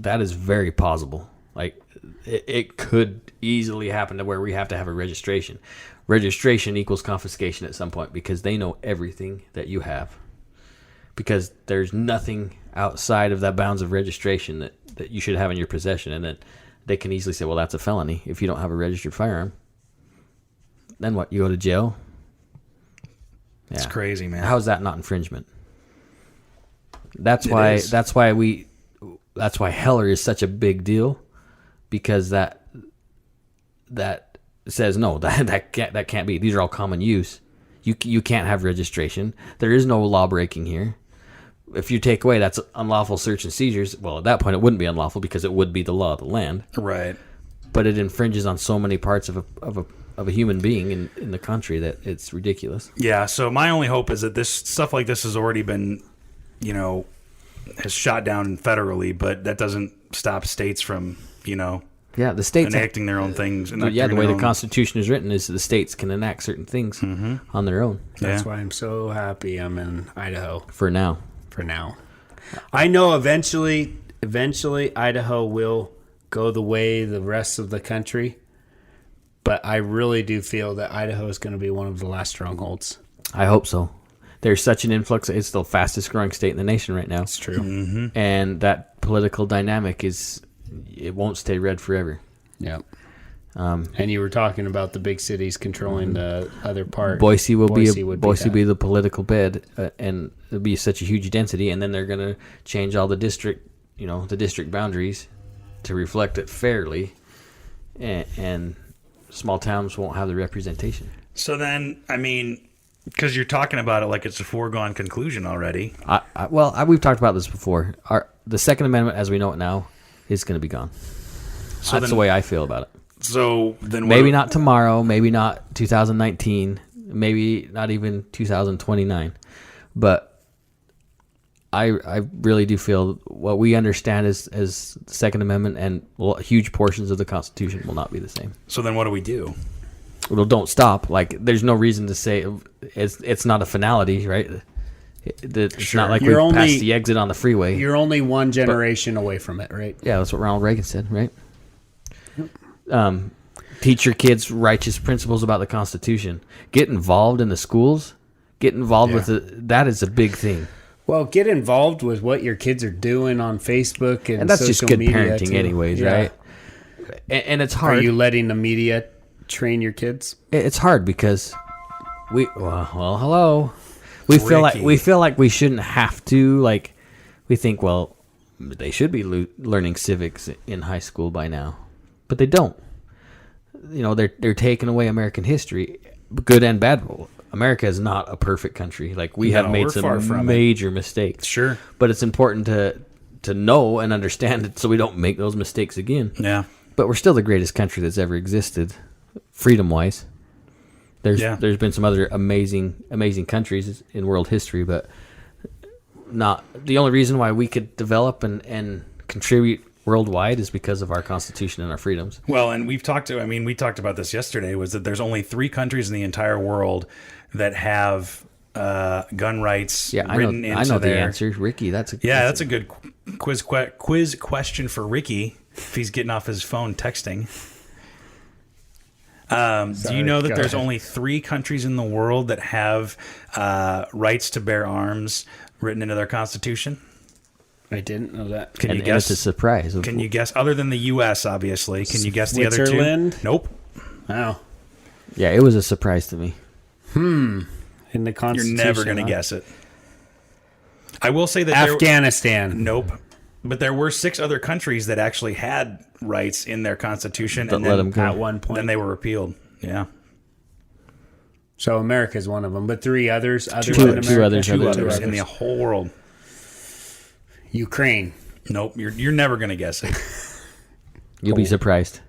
is very plausible. Like, it could easily happen to where we have to have a registration. Registration equals confiscation at some point because they know everything that you have. Because there's nothing outside of that bounds of registration that you should have in your possession. And then they can easily say, well, that's a felony if you don't have a registered firearm. Then what? You go to jail? It's crazy, man. How is that not infringement? That's why Heller is such a big deal. Because that says no, that can't be. These are all common use. You can't have registration. There is no law breaking here. If you take away that's unlawful search and seizures, well, at that point it wouldn't be unlawful because it would be the law of the land. Right. But it infringes on so many parts of a human being in the country that it's ridiculous. Yeah. So my only hope is that this stuff like this has already been, has shot down federally, but that doesn't stop states from. The states enacting their own things. The way the Constitution is written is the states can enact certain things on their own. That's why I'm so happy I'm in Idaho. For now. I know eventually Idaho will go the way the rest of the country, but I really do feel that Idaho is going to be one of the last strongholds. I hope so. There's such an influx. It's the fastest growing state in the nation right now. It's true. And that political dynamic it won't stay red forever. Yeah. And you were talking about the big cities controlling the other part. Boise will be the political bed, and it'll be such a huge density. And then they're going to change all the district boundaries to reflect it fairly, and small towns won't have the representation. So then, because you're talking about it like it's a foregone conclusion already. We've talked about this before. The Second Amendment, as we know it now, is going to be gone. So that's the way I feel about it. So then maybe not tomorrow, maybe not 2019, maybe not even 2029. But I really do feel what we understand as the Second Amendment and huge portions of the Constitution will not be the same. So then what do we do? Well, don't stop. Like, there's no reason to say it's not a finality, right? It's not like we're past the exit on the freeway. You're only one generation away from it, right? Yeah, that's what Ronald Reagan said, right? Teach your kids righteous principles about the Constitution. Get involved in the schools. Get involved with that is a big thing. Well, get involved with what your kids are doing on Facebook and that's social just good media parenting, anyways, right? And it's hard. Are you letting the media train your kids? It's hard because hello. We feel like we shouldn't have to. Like, we think, well, they should be learning civics in high school by now, but they don't. They're taking away American history, good and bad. America is not a perfect country. Like, we have made some major mistakes. Sure, but it's important to know and understand it so we don't make those mistakes again. Yeah, but we're still the greatest country that's ever existed, freedom-wise. There's been some other amazing countries in world history, but not the only reason why we could develop and contribute worldwide is because of our Constitution and our freedoms. Well, and we talked about this yesterday, was that there's only 3 countries in the entire world that have gun rights written into I know their... the answer, Ricky. That's a good quiz question for Ricky if he's getting off his phone texting. Do you know that there's only 3 countries in the world that have rights to bear arms written into their Constitution? I didn't know that. Can you guess? It's a surprise. Can you guess? Other than the U.S., obviously. Can you guess the other 2? Switzerland? Nope. Wow. Yeah, it was a surprise to me. in the You're Constitution. never going to guess it. I will say that Afghanistan. Nope. But there were 6 other countries that actually had rights in their constitution, But and let then them go. At one point. then they were repealed. Yeah. So America's one of them, but 3 others. Other Two- than two America? others, Two other- others in the whole world. Ukraine. Nope. You're never going to guess it. You'll be surprised.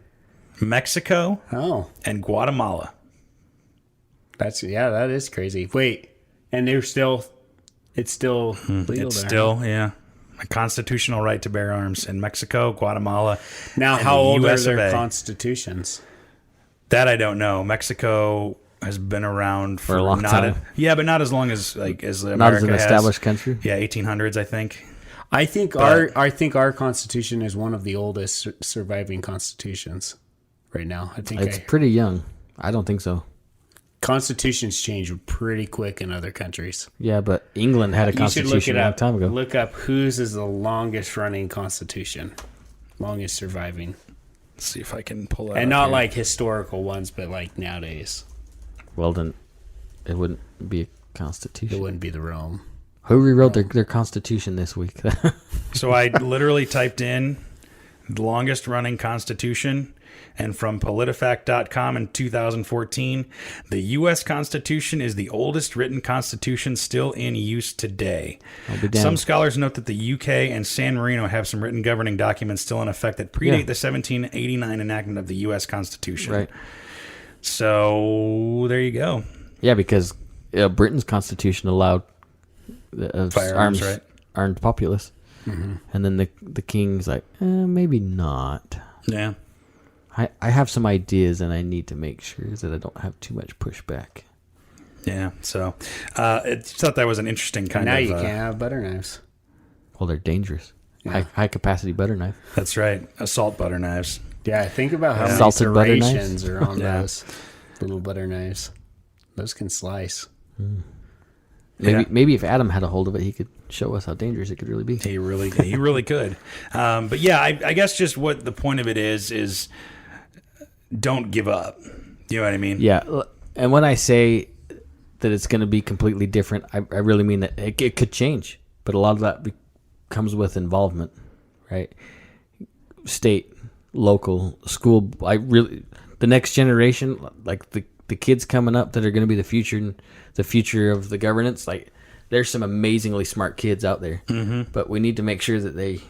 Mexico Oh, and Guatemala. that is crazy. Wait, and it's still legal It's there. still, yeah, a constitutional right to bear arms in Mexico, Guatemala. Now, and how the old US are of their A. constitutions? That I don't know. Mexico has been around for a long not time. But not as long as America Not as an has. established country. Yeah, 1800s, I think. I think our constitution is one of the oldest surviving constitutions right now. I think It's pretty young. I don't think so. constitutions change pretty quick in other countries. Yeah, but England had a You should look constitution it a long up. time ago. Look up whose is the longest running constitution, longest surviving, Let's see if I can pull that. and up not here. like historical ones, but like nowadays. Well, then it wouldn't be a It constitution. wouldn't be the Rome. Who rewrote their constitution this week? So I literally typed in the longest running constitution, and from PolitiFact.com in 2014, the U.S. Constitution is the oldest written constitution still in use today. I'll be damned. Some scholars note that the U.K. and San Marino have some written governing documents still in effect that predate the 1789 enactment of the U.S. Constitution. Right. So there you go. Yeah, because Britain's constitution allowed Firearms, right? armed populace, and then the king's like, maybe not. Yeah. I have some ideas, and I need to make sure that I don't have too much pushback. Yeah. So I thought that was an interesting kind Now of... you can't have butter knives. Well, they're dangerous. Yeah. High capacity butter knife. That's right. Assault butter knives. Yeah, think about how many Salted butter knives? serrations are on Yeah. those little butter knives. Those can slice. Maybe if Adam had a hold of it, he could show us how dangerous it could really be. He really could. But yeah, I guess just what the point of it is don't give up. You know what I mean? Yeah, and when I say that it's going to be completely different, I really mean that it could change, but a lot of that comes with involvement, right? State, local, school. The next generation, like the kids coming up that are going to be the future of the governance. Like, there's some amazingly smart kids out there, but we need to make sure that they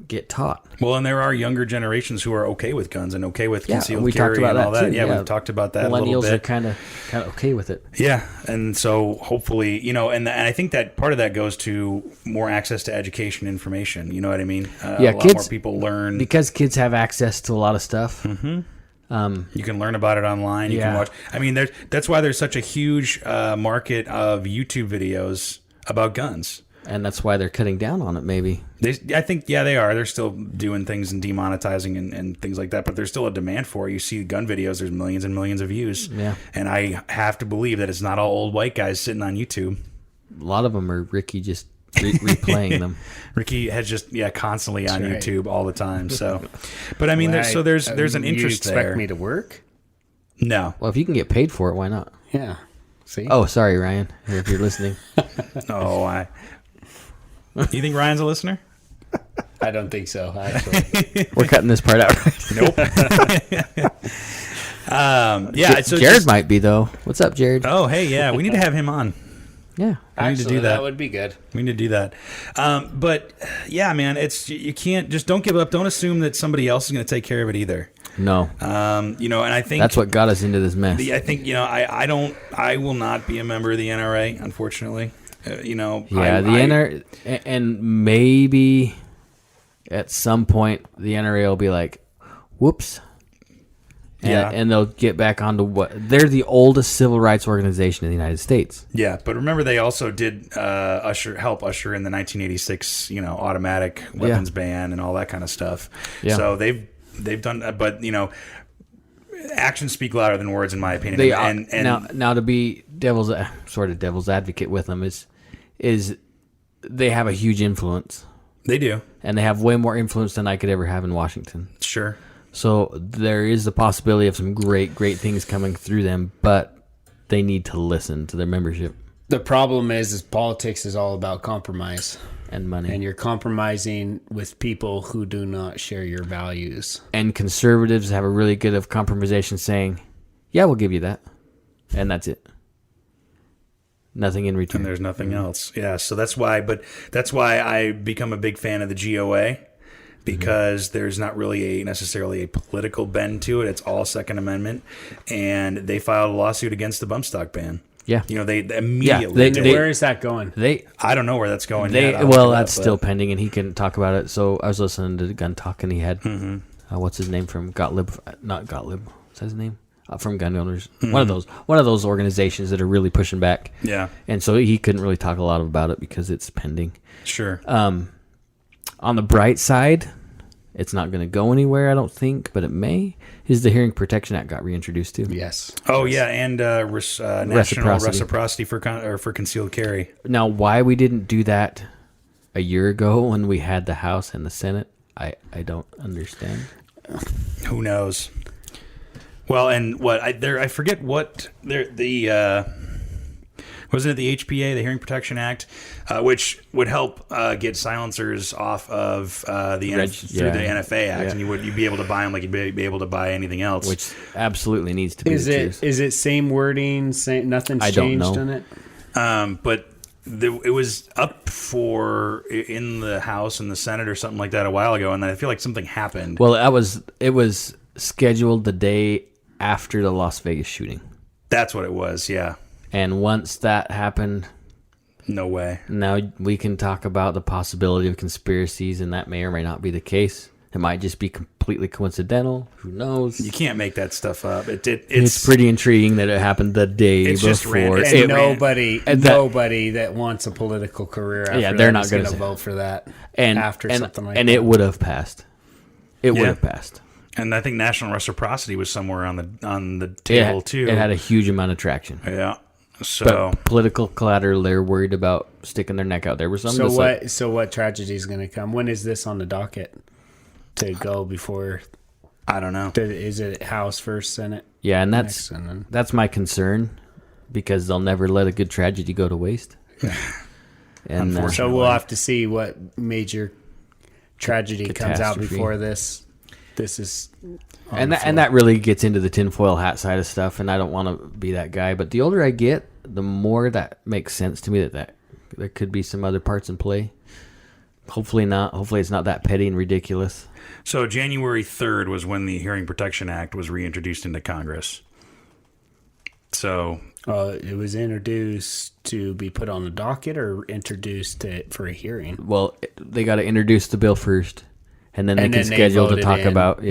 get taught. Well, and there are younger generations who are okay with guns and okay with Yeah, concealed we talked carry about and all that that. too. Yeah, Yeah. we've talked about that a little Millennials are bit. kind of okay with it. Yeah, and so hopefully, and I think that part of that goes to more access to education information. You know what I mean? Yeah, a lot kids- more people learn. Because kids have access to a lot of stuff. You can learn about it online. You can Yeah. watch. I mean, that's why there's such a huge market of YouTube videos about guns. And that's why they're cutting down on it, maybe. I think, they are. They're still doing things and demonetizing and things like that, but there's still a demand for it. You see gun videos, there's millions and millions of views. Yeah. And I have to believe that it's not all old white guys sitting on YouTube. A lot of them are Ricky just replaying them. Ricky has just, constantly on right. YouTube all the time. So, but I mean, there's an interest you expect there. me to work? No. Well, if you can get paid for it, why not? Yeah. See? Oh, sorry, Ryan, if you're listening. Oh, you think Ryan's a listener? I don't think so, actually. We're cutting this part out, right? Nope. So Jared might be, though. What's up, Jared? Oh, hey, yeah, we need to have him on. Yeah. We need to do that. would be good. We need to do that. But yeah, man, you can't just don't give up. Don't assume that somebody else is going to take care of it either. No. And I think That's what got us into this mess. I think I will not be a member of the NRA, unfortunately. The NRA, and maybe at some point the NRA will be like, whoops. And they'll get back onto they're the oldest civil rights organization in the United States. Yeah, but remember they also did help usher in the 1986 automatic weapons ban and all that kind of stuff. Yeah. So they've done, but actions speak louder than words, in my opinion. They and now to be devil's advocate with them is they have a huge influence, they do. and they have way more influence than I could ever have in Washington. Sure. So there is the possibility of some great things coming through them, but they need to listen to their membership The problem is politics is all about compromise. and money. And you're compromising with people who do not share your values. And conservatives have a really good of compromisation saying, yeah, we'll give you that. And that's it. Nothing in return. And there's nothing else. Yeah, so that's why I become a big fan of the GOA, because there's not really necessarily a political bend to it. It's all Second Amendment. And they filed a lawsuit against the bump stock ban. Yeah. They immediately did. Where is that going? I don't know where that's going yet. That's still pending, and he can talk about it. So I was listening to Gun Talk, and he had, what's his name from not Gottlieb, what's his name? From Gun Owners. One of those organizations that are really pushing back. Yeah. And so he couldn't really talk a lot about it because it's pending. Sure. On the bright side, it's not going to go anywhere, I don't think, but it may. Is the Hearing Protection Act got reintroduced too? Yes. Oh, yeah, and national reciprocity for concealed carry. Now, why we didn't do that a year ago when we had the House and the Senate, I don't understand. Who knows? Well, and I forget what wasn't it the HPA, the Hearing Protection Act, which would help get silencers off of through the NFA Act, and you'd be able to buy them like you'd be able to buy anything else. Which absolutely needs to be Is it same wording? Nothing's changed on it? But it was up in the House and the Senate or something like that a while ago, and then I feel like something happened. Well, it was scheduled the day after the Las Vegas shooting. That's what it was, yeah. And once that happened, no way. Now we can talk about the possibility of conspiracies, and that may or may not be the case. It might just be completely coincidental. Who knows? You can't make that stuff up. It's pretty intriguing that it happened the day before. Just and nobody that wants a political career after they're not going to vote for that. Something like that. And it would have passed. It would have passed. And I think national reciprocity was somewhere on the table too. It had a huge amount of traction. Yeah. So but political collateral, they're worried about sticking their neck out. There was some. So what tragedy is going to come? When is this on the docket to go before? I don't know. Is it House first, Senate? Yeah, and that's my concern, because they'll never let a good tragedy go to waste. And so we'll have to see what major tragedy comes out before this. This is, and that really gets into the tinfoil hat side of stuff, and I don't want to be that guy. But the older I get, the more that makes sense to me that there could be some other parts in play. Hopefully not. Hopefully it's not that petty and ridiculous. So January 3rd was when the Hearing Protection Act was reintroduced into Congress. So it was introduced to be put on the docket, or introduced for a hearing. Well, they got to introduce the bill first. And then they can schedule to talk about,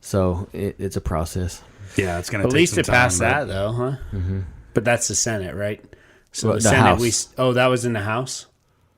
So it's a process. Yeah, it's going to take some time. At least it passed that, though, huh? Mm-hmm. But that's the Senate, right? So the Senate, House. that was in the House?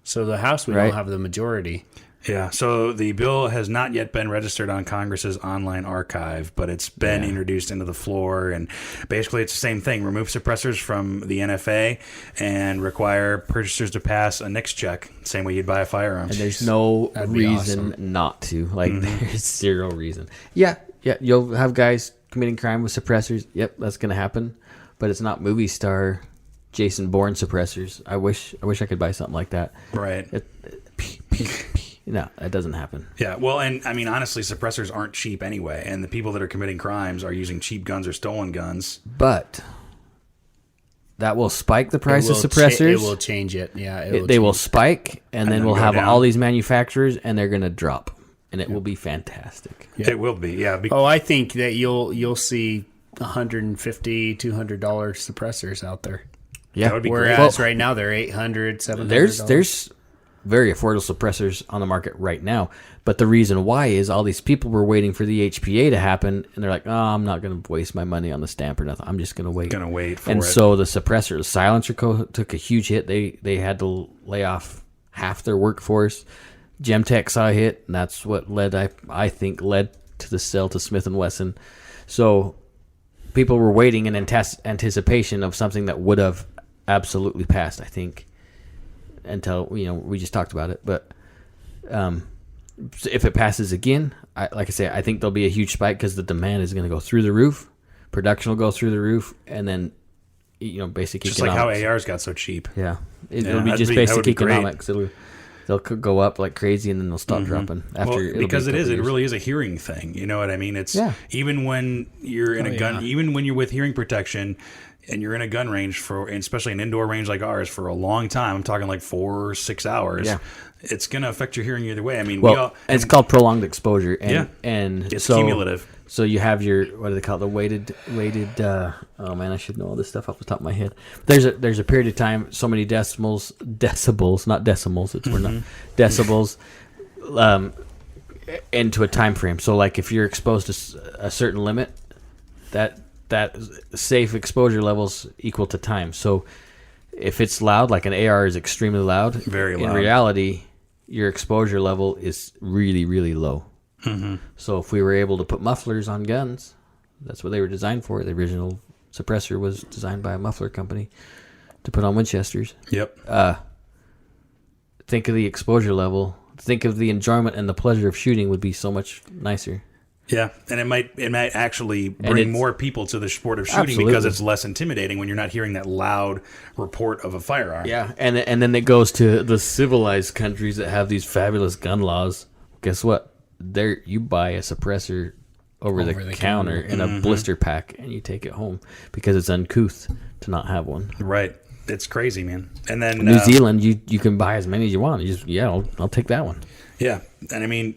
So the House, we don't have the majority. Yeah, so the bill has not yet been registered on Congress's online archive, but it's been introduced into the floor, and basically it's the same thing. Remove suppressors from the NFA and require purchasers to pass a NICS check, same way you'd buy a firearm. And there's no reason not to. There's zero reason. Yeah, you'll have guys committing crime with suppressors. Yep, that's going to happen. But it's not movie star Jason Bourne suppressors. I wish I could buy something like that. Right. No, that doesn't happen. Yeah, well, and I mean, honestly, suppressors aren't cheap anyway, and the people that are committing crimes are using cheap guns or stolen guns. But that will spike the price of suppressors. It will change it, yeah. They will spike, and then we'll have all these manufacturers, and they're going to drop, and it will be fantastic. Yeah. It will be, yeah. I think that you'll see $150, $200 suppressors out there. Yeah, that would be whereas right now they're $800, $700. There's very affordable suppressors on the market right now. But the reason why is all these people were waiting for the HPA to happen, and they're like, I'm not going to waste my money on the stamp or nothing. I'm just going to wait. And so the silencer took a huge hit. They had to lay off half their workforce. Gemtech saw a hit, and that's what I think led to the sale to Smith & Wesson. So people were waiting in anticipation of something that would have absolutely passed, I think. Until we just talked about it, but if it passes again, I think there'll be a huge spike because the demand is going to go through the roof. production will go through the roof, and then basic Just economics. like how ARs got so cheap. Yeah, Yeah, it'll be that'd just be- that basic would be great. economics. They'll go up like crazy, and then they'll stop dropping after. Well, it'll because be a it couple years. really is a hearing thing. You know what I mean? It's Yeah. even when you're in a gun, even when you're with hearing protection, and you're in a gun range and especially an indoor range like ours for a long time. I'm talking like 4 or 6 hours. Yeah. It's gonna affect your hearing either way. I mean, Well, it's called prolonged exposure, and Yeah. and It's so, cumulative. So you have your, what do they call it, the weighted. Oh man, I should know all this stuff off the top of my head. There's a period of time, so many decibels, not decimals. We're not decibels. Into a time frame. So like if you're exposed to a certain limit, that safe exposure levels equal to time. So if it's loud, like an AR is extremely loud, Very in loud. reality, your exposure level is really, really low. So if we were able to put mufflers on guns, that's what they were designed for. The original suppressor was designed by a muffler company to put on Winchesters. Yep. Think of the exposure level. Think of the enjoyment and the pleasure of shooting would be so much nicer. Yeah, and it might actually And bring it's- more people to the sport of shooting Absolutely. because it's less intimidating when you're not hearing that loud report of a firearm. Yeah, and then it goes to the civilized countries that have these fabulous gun laws. Guess what? There, you buy a suppressor over the counter in a blister pack, and you take it home because it's uncouth to not have one. Right. It's crazy, man. And then New Zealand, you can buy as many as you want. You just I'll take that one. Yeah, and I mean,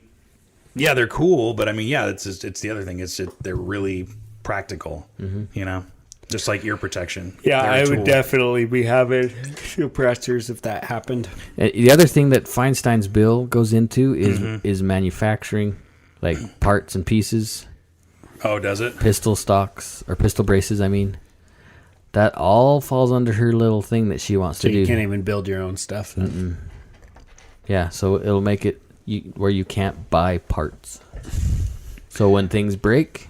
yeah, they're cool, but I mean, yeah, it's the other thing. They're really practical. You know, just like ear protection. Yeah, They're a I tool. would definitely be having suppressors if that happened. The other thing that Feinstein's bill goes into is manufacturing, like parts and pieces, Oh, does it? pistol stocks or pistol braces. I mean, that all falls under her little thing that she wants So to you do. can't even build your own stuff. Yeah, so it'll make it where you can't buy parts. So when things break,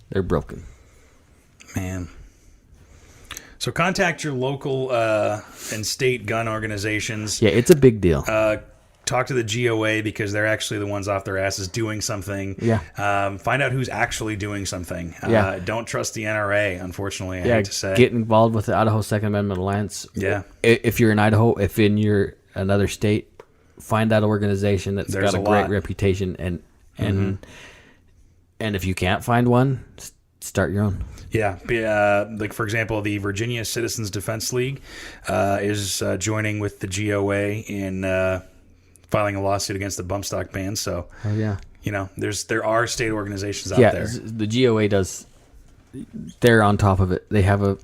they're broken. Man. So contact your local and state gun organizations. Yeah, it's a big deal. Talk to the GOA because they're actually the ones off their asses doing something. Yeah. Find out who's actually doing something. Yeah. Don't trust the NRA, unfortunately, I Yeah, hate to say. get involved with the Idaho Second Amendment Alliance. Yeah. If you're in Idaho, if in your another state, find that organization that's There's got a a great lot. reputation, and if you can't find one, start your own. Yeah, like for example, the Virginia Citizens Defense League is joining with the GOA in filing a lawsuit against the bump stock ban. So, Oh yeah, you know, there are state organizations out yeah. there. The GOA does. They're on top of it. They have a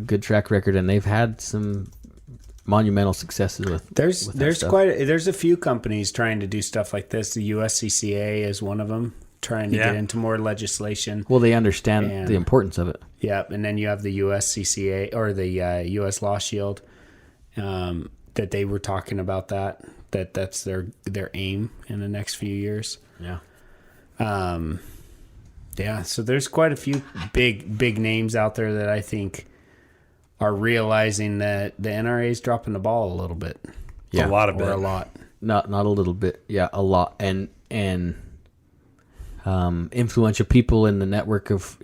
good track record, and they've had some monumental successes with. There's with that stuff. there's a few companies trying to do stuff like this. The USCCA is one of them, trying to Yeah. get into more legislation. Well, they understand And- the importance of it. Yeah, and then you have the USCCA or the US Law Shield that they were talking about that's their aim in the next few years. Yeah. Yeah, so there's quite a few big names out there that I think are realizing that the NRA is dropping the ball a little bit. Yeah. A lot of Or it. a lot. Not a little bit. Yeah, a lot. And influential people in the network of,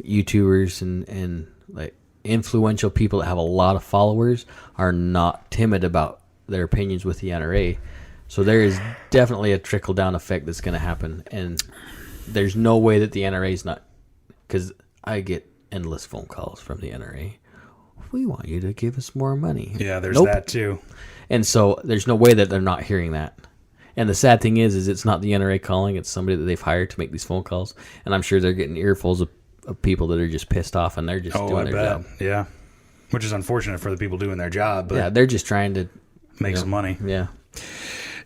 YouTubers and like influential people that have a lot of followers are not timid about their opinions with the NRA. So there is definitely a trickle down effect that's going to happen, and there's no way that the NRA is not, because I get endless phone calls from the NRA. We want you to give us more money. Yeah, there's Nope. that too. And so there's no way that they're not hearing that. And the sad thing is it's not the NRA calling, it's somebody that they've hired to make these phone calls. And I'm sure they're getting earfuls of people that are just pissed off, and they're just Oh, doing I their bet. job. Yeah, which is unfortunate for the people doing their job, but Yeah, they're just trying to make some money. Yeah.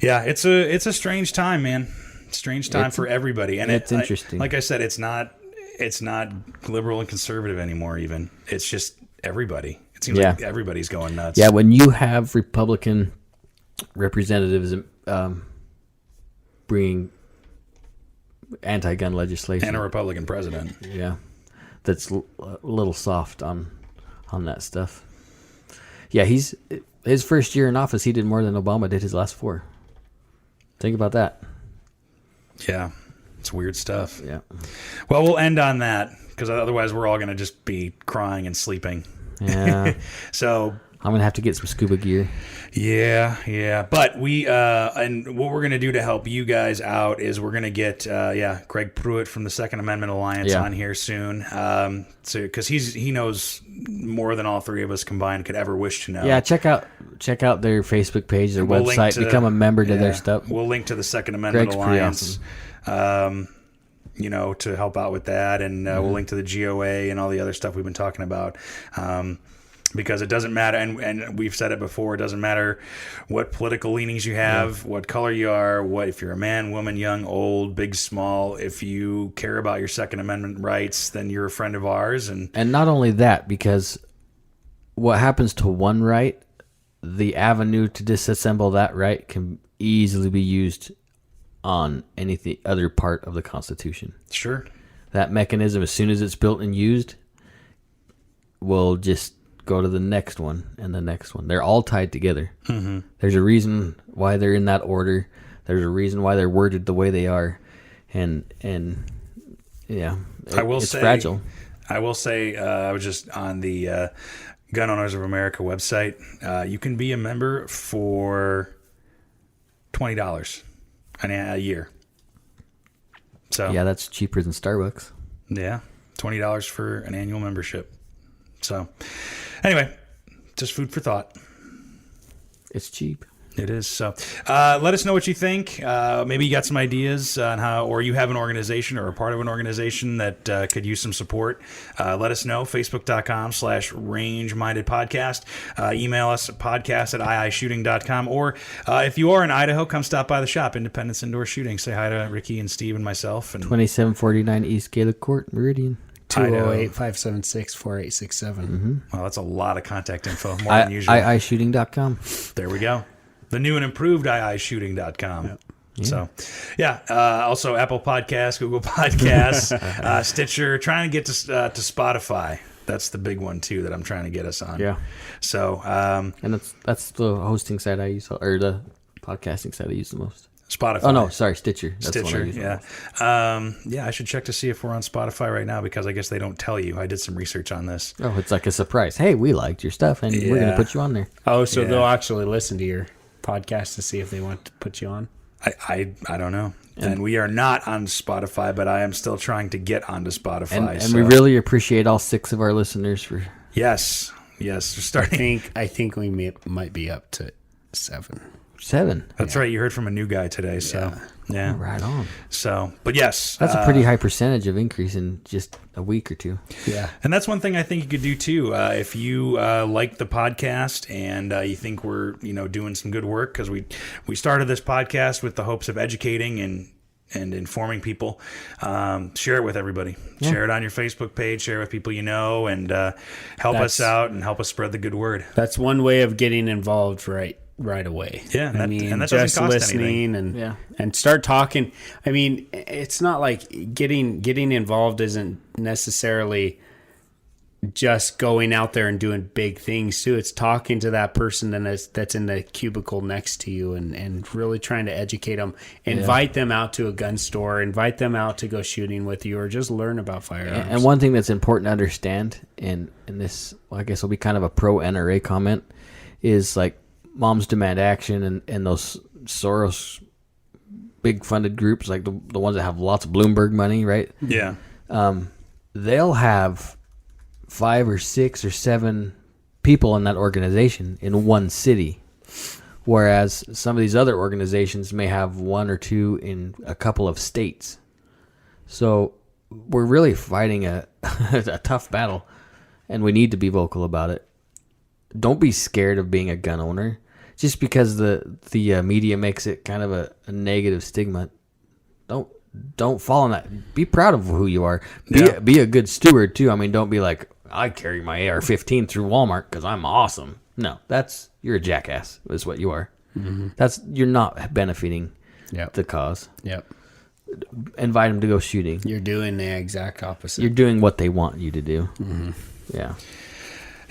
Yeah, it's a strange time, man. Strange time It's- for everybody, and it's interesting. Like I said, it's not liberal and conservative anymore. Even it's just everybody. It seems Yeah. like everybody's going nuts. Yeah, when you have Republican representatives bringing anti-gun legislation, and a Republican president. yeah, that's a little soft on that stuff. Yeah, his first year in office, he did more than Obama did his last 4. Think about that. Yeah, it's weird stuff. Yeah. Well, we'll end on that. because otherwise we're all going to just be crying and sleeping. Yeah. So I'm going to have to get some scuba gear. Yeah. But we, and what we're going to do to help you guys out is we're going to get, Greg Pruitt from the Second Amendment Alliance on here soon. Because he knows more than all three of us combined could ever wish to know. Yeah, check out their Facebook page, their website, become a member to their stuff. We'll link to the Second Amendment Alliance. Awesome. To help out with that, and we'll link to the GOA and all the other stuff we've been talking about. Because it doesn't matter, and we've said it before, it doesn't matter what political leanings you have, what color you are, if you're a man, woman, young, old, big, small, if you care about your Second Amendment rights, then you're a friend of ours. And not only that, because what happens to one right, the avenue to disassemble that right can easily be used on any other part of the Constitution. Sure. That mechanism, as soon as it's built and used, will just go to the next one and the next one. They're all tied together. Mm-hmm. There's a reason why they're in that order. There's a reason why they're worded the way they are, and it's fragile. I will say, I was just on the Gun Owners of America website. You can be a member for $20 a year. So yeah, that's cheaper than Starbucks. Yeah, $20 for an annual membership. So, anyway, just food for thought. It's cheap. It is. So, let us know what you think. Maybe you got some ideas on how, or you have an organization or a part of an organization that could use some support. Let us know. Facebook.com/range-minded-podcast. Email us at podcast@iishooting.com. Or if you are in Idaho, come stop by the shop, Independence Indoor Shooting. Say hi to Ricky and Steve and myself. And 2749 East Gaelic Court, Meridian. 208-576-4867. Mm-hmm. Well, that's a lot of contact info. More than usual. iishooting.com. There we go. The new and improved iishooting.com. Yep. Yeah. So, also Apple Podcasts, Google Podcasts, Stitcher, trying to get to Spotify. That's the big one, too, that I'm trying to get us on. Yeah. So, and that's the hosting site I use, or the podcasting site I use the most. Spotify. Oh, no, sorry, Stitcher. That's Stitcher, the one I use I should check to see if we're on Spotify right now, because I guess they don't tell you. I did some research on this. Oh, it's like a surprise. Hey, we liked your stuff, and we're going to put you on there. Oh, so they'll actually listen to your podcast to see if they want to put you on? I don't know. And we are not on Spotify, but I am still trying to get onto Spotify. And we really appreciate all 6 of our listeners for. Yes, we're starting. I think we might be up to 7. 7. That's right. You heard from a new guy today, so yeah. Right on. So, but yes, that's a pretty high percentage of increase in just a week or 2. Yeah, and that's one thing I think you could do too. If you like the podcast and you think we're doing some good work, because we started this podcast with the hopes of educating and informing people. Share it with everybody. Yeah. Share it on your Facebook page. Share it with people you know, and help us out and help us spread the good word. That's one way of getting involved right away. Yeah, and that just doesn't cost listening anything. and start talking. I mean, it's not like getting involved isn't necessarily just going out there and doing big things too. It's talking to that person that's in the cubicle next to you and really trying to educate them. Invite them out to a gun store. Invite them out to go shooting with you, or just learn about firearms. And one thing that's important to understand, and this, I guess, will be kind of a pro NRA comment, is like Moms Demand Action and those Soros big funded groups, like the ones that have lots of Bloomberg money, right? Yeah. They'll have 5 or 6 or 7 people in that organization in one city, whereas some of these other organizations may have 1 or 2 in a couple of states. So we're really fighting a tough battle, and we need to be vocal about it. Don't be scared of being a gun owner. Just because the media makes it kind of a negative stigma, don't fall in that. Be proud of who you are. Be a good steward too. I mean, don't be like, I carry my AR-15 through Walmart because I'm awesome. No, you're a jackass. Is what you are. Mm-hmm. You're not benefiting the cause. Yep. Invite them to go shooting. You're doing the exact opposite. You're doing what they want you to do. Mm-hmm. Yeah.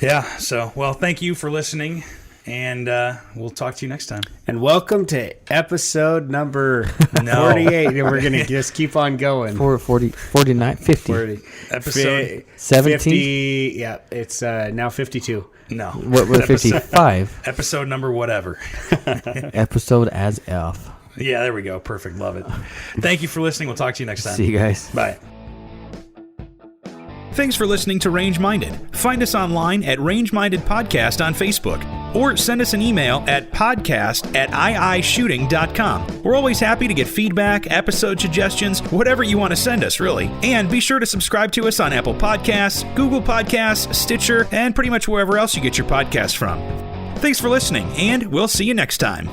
Yeah. So, well, thank you for listening. And we'll talk to you next time. And welcome to episode number 48. And we're going to just keep on going. 40, 49, 50. 40. Episode 17? 50. Yeah, it's now 52. No. What was 55? Episode number whatever. Episode as F. Yeah, there we go. Perfect. Love it. Thank you for listening. We'll talk to you next time. See you guys. Bye. Thanks for listening to Range Minded. Find us online at Range Minded Podcast on Facebook, or send us an email at podcast@iishooting.com. We're always happy to get feedback, episode suggestions, whatever you want to send us, really. And be sure to subscribe to us on Apple Podcasts, Google Podcasts, Stitcher, and pretty much wherever else you get your podcasts from. Thanks for listening, and we'll see you next time.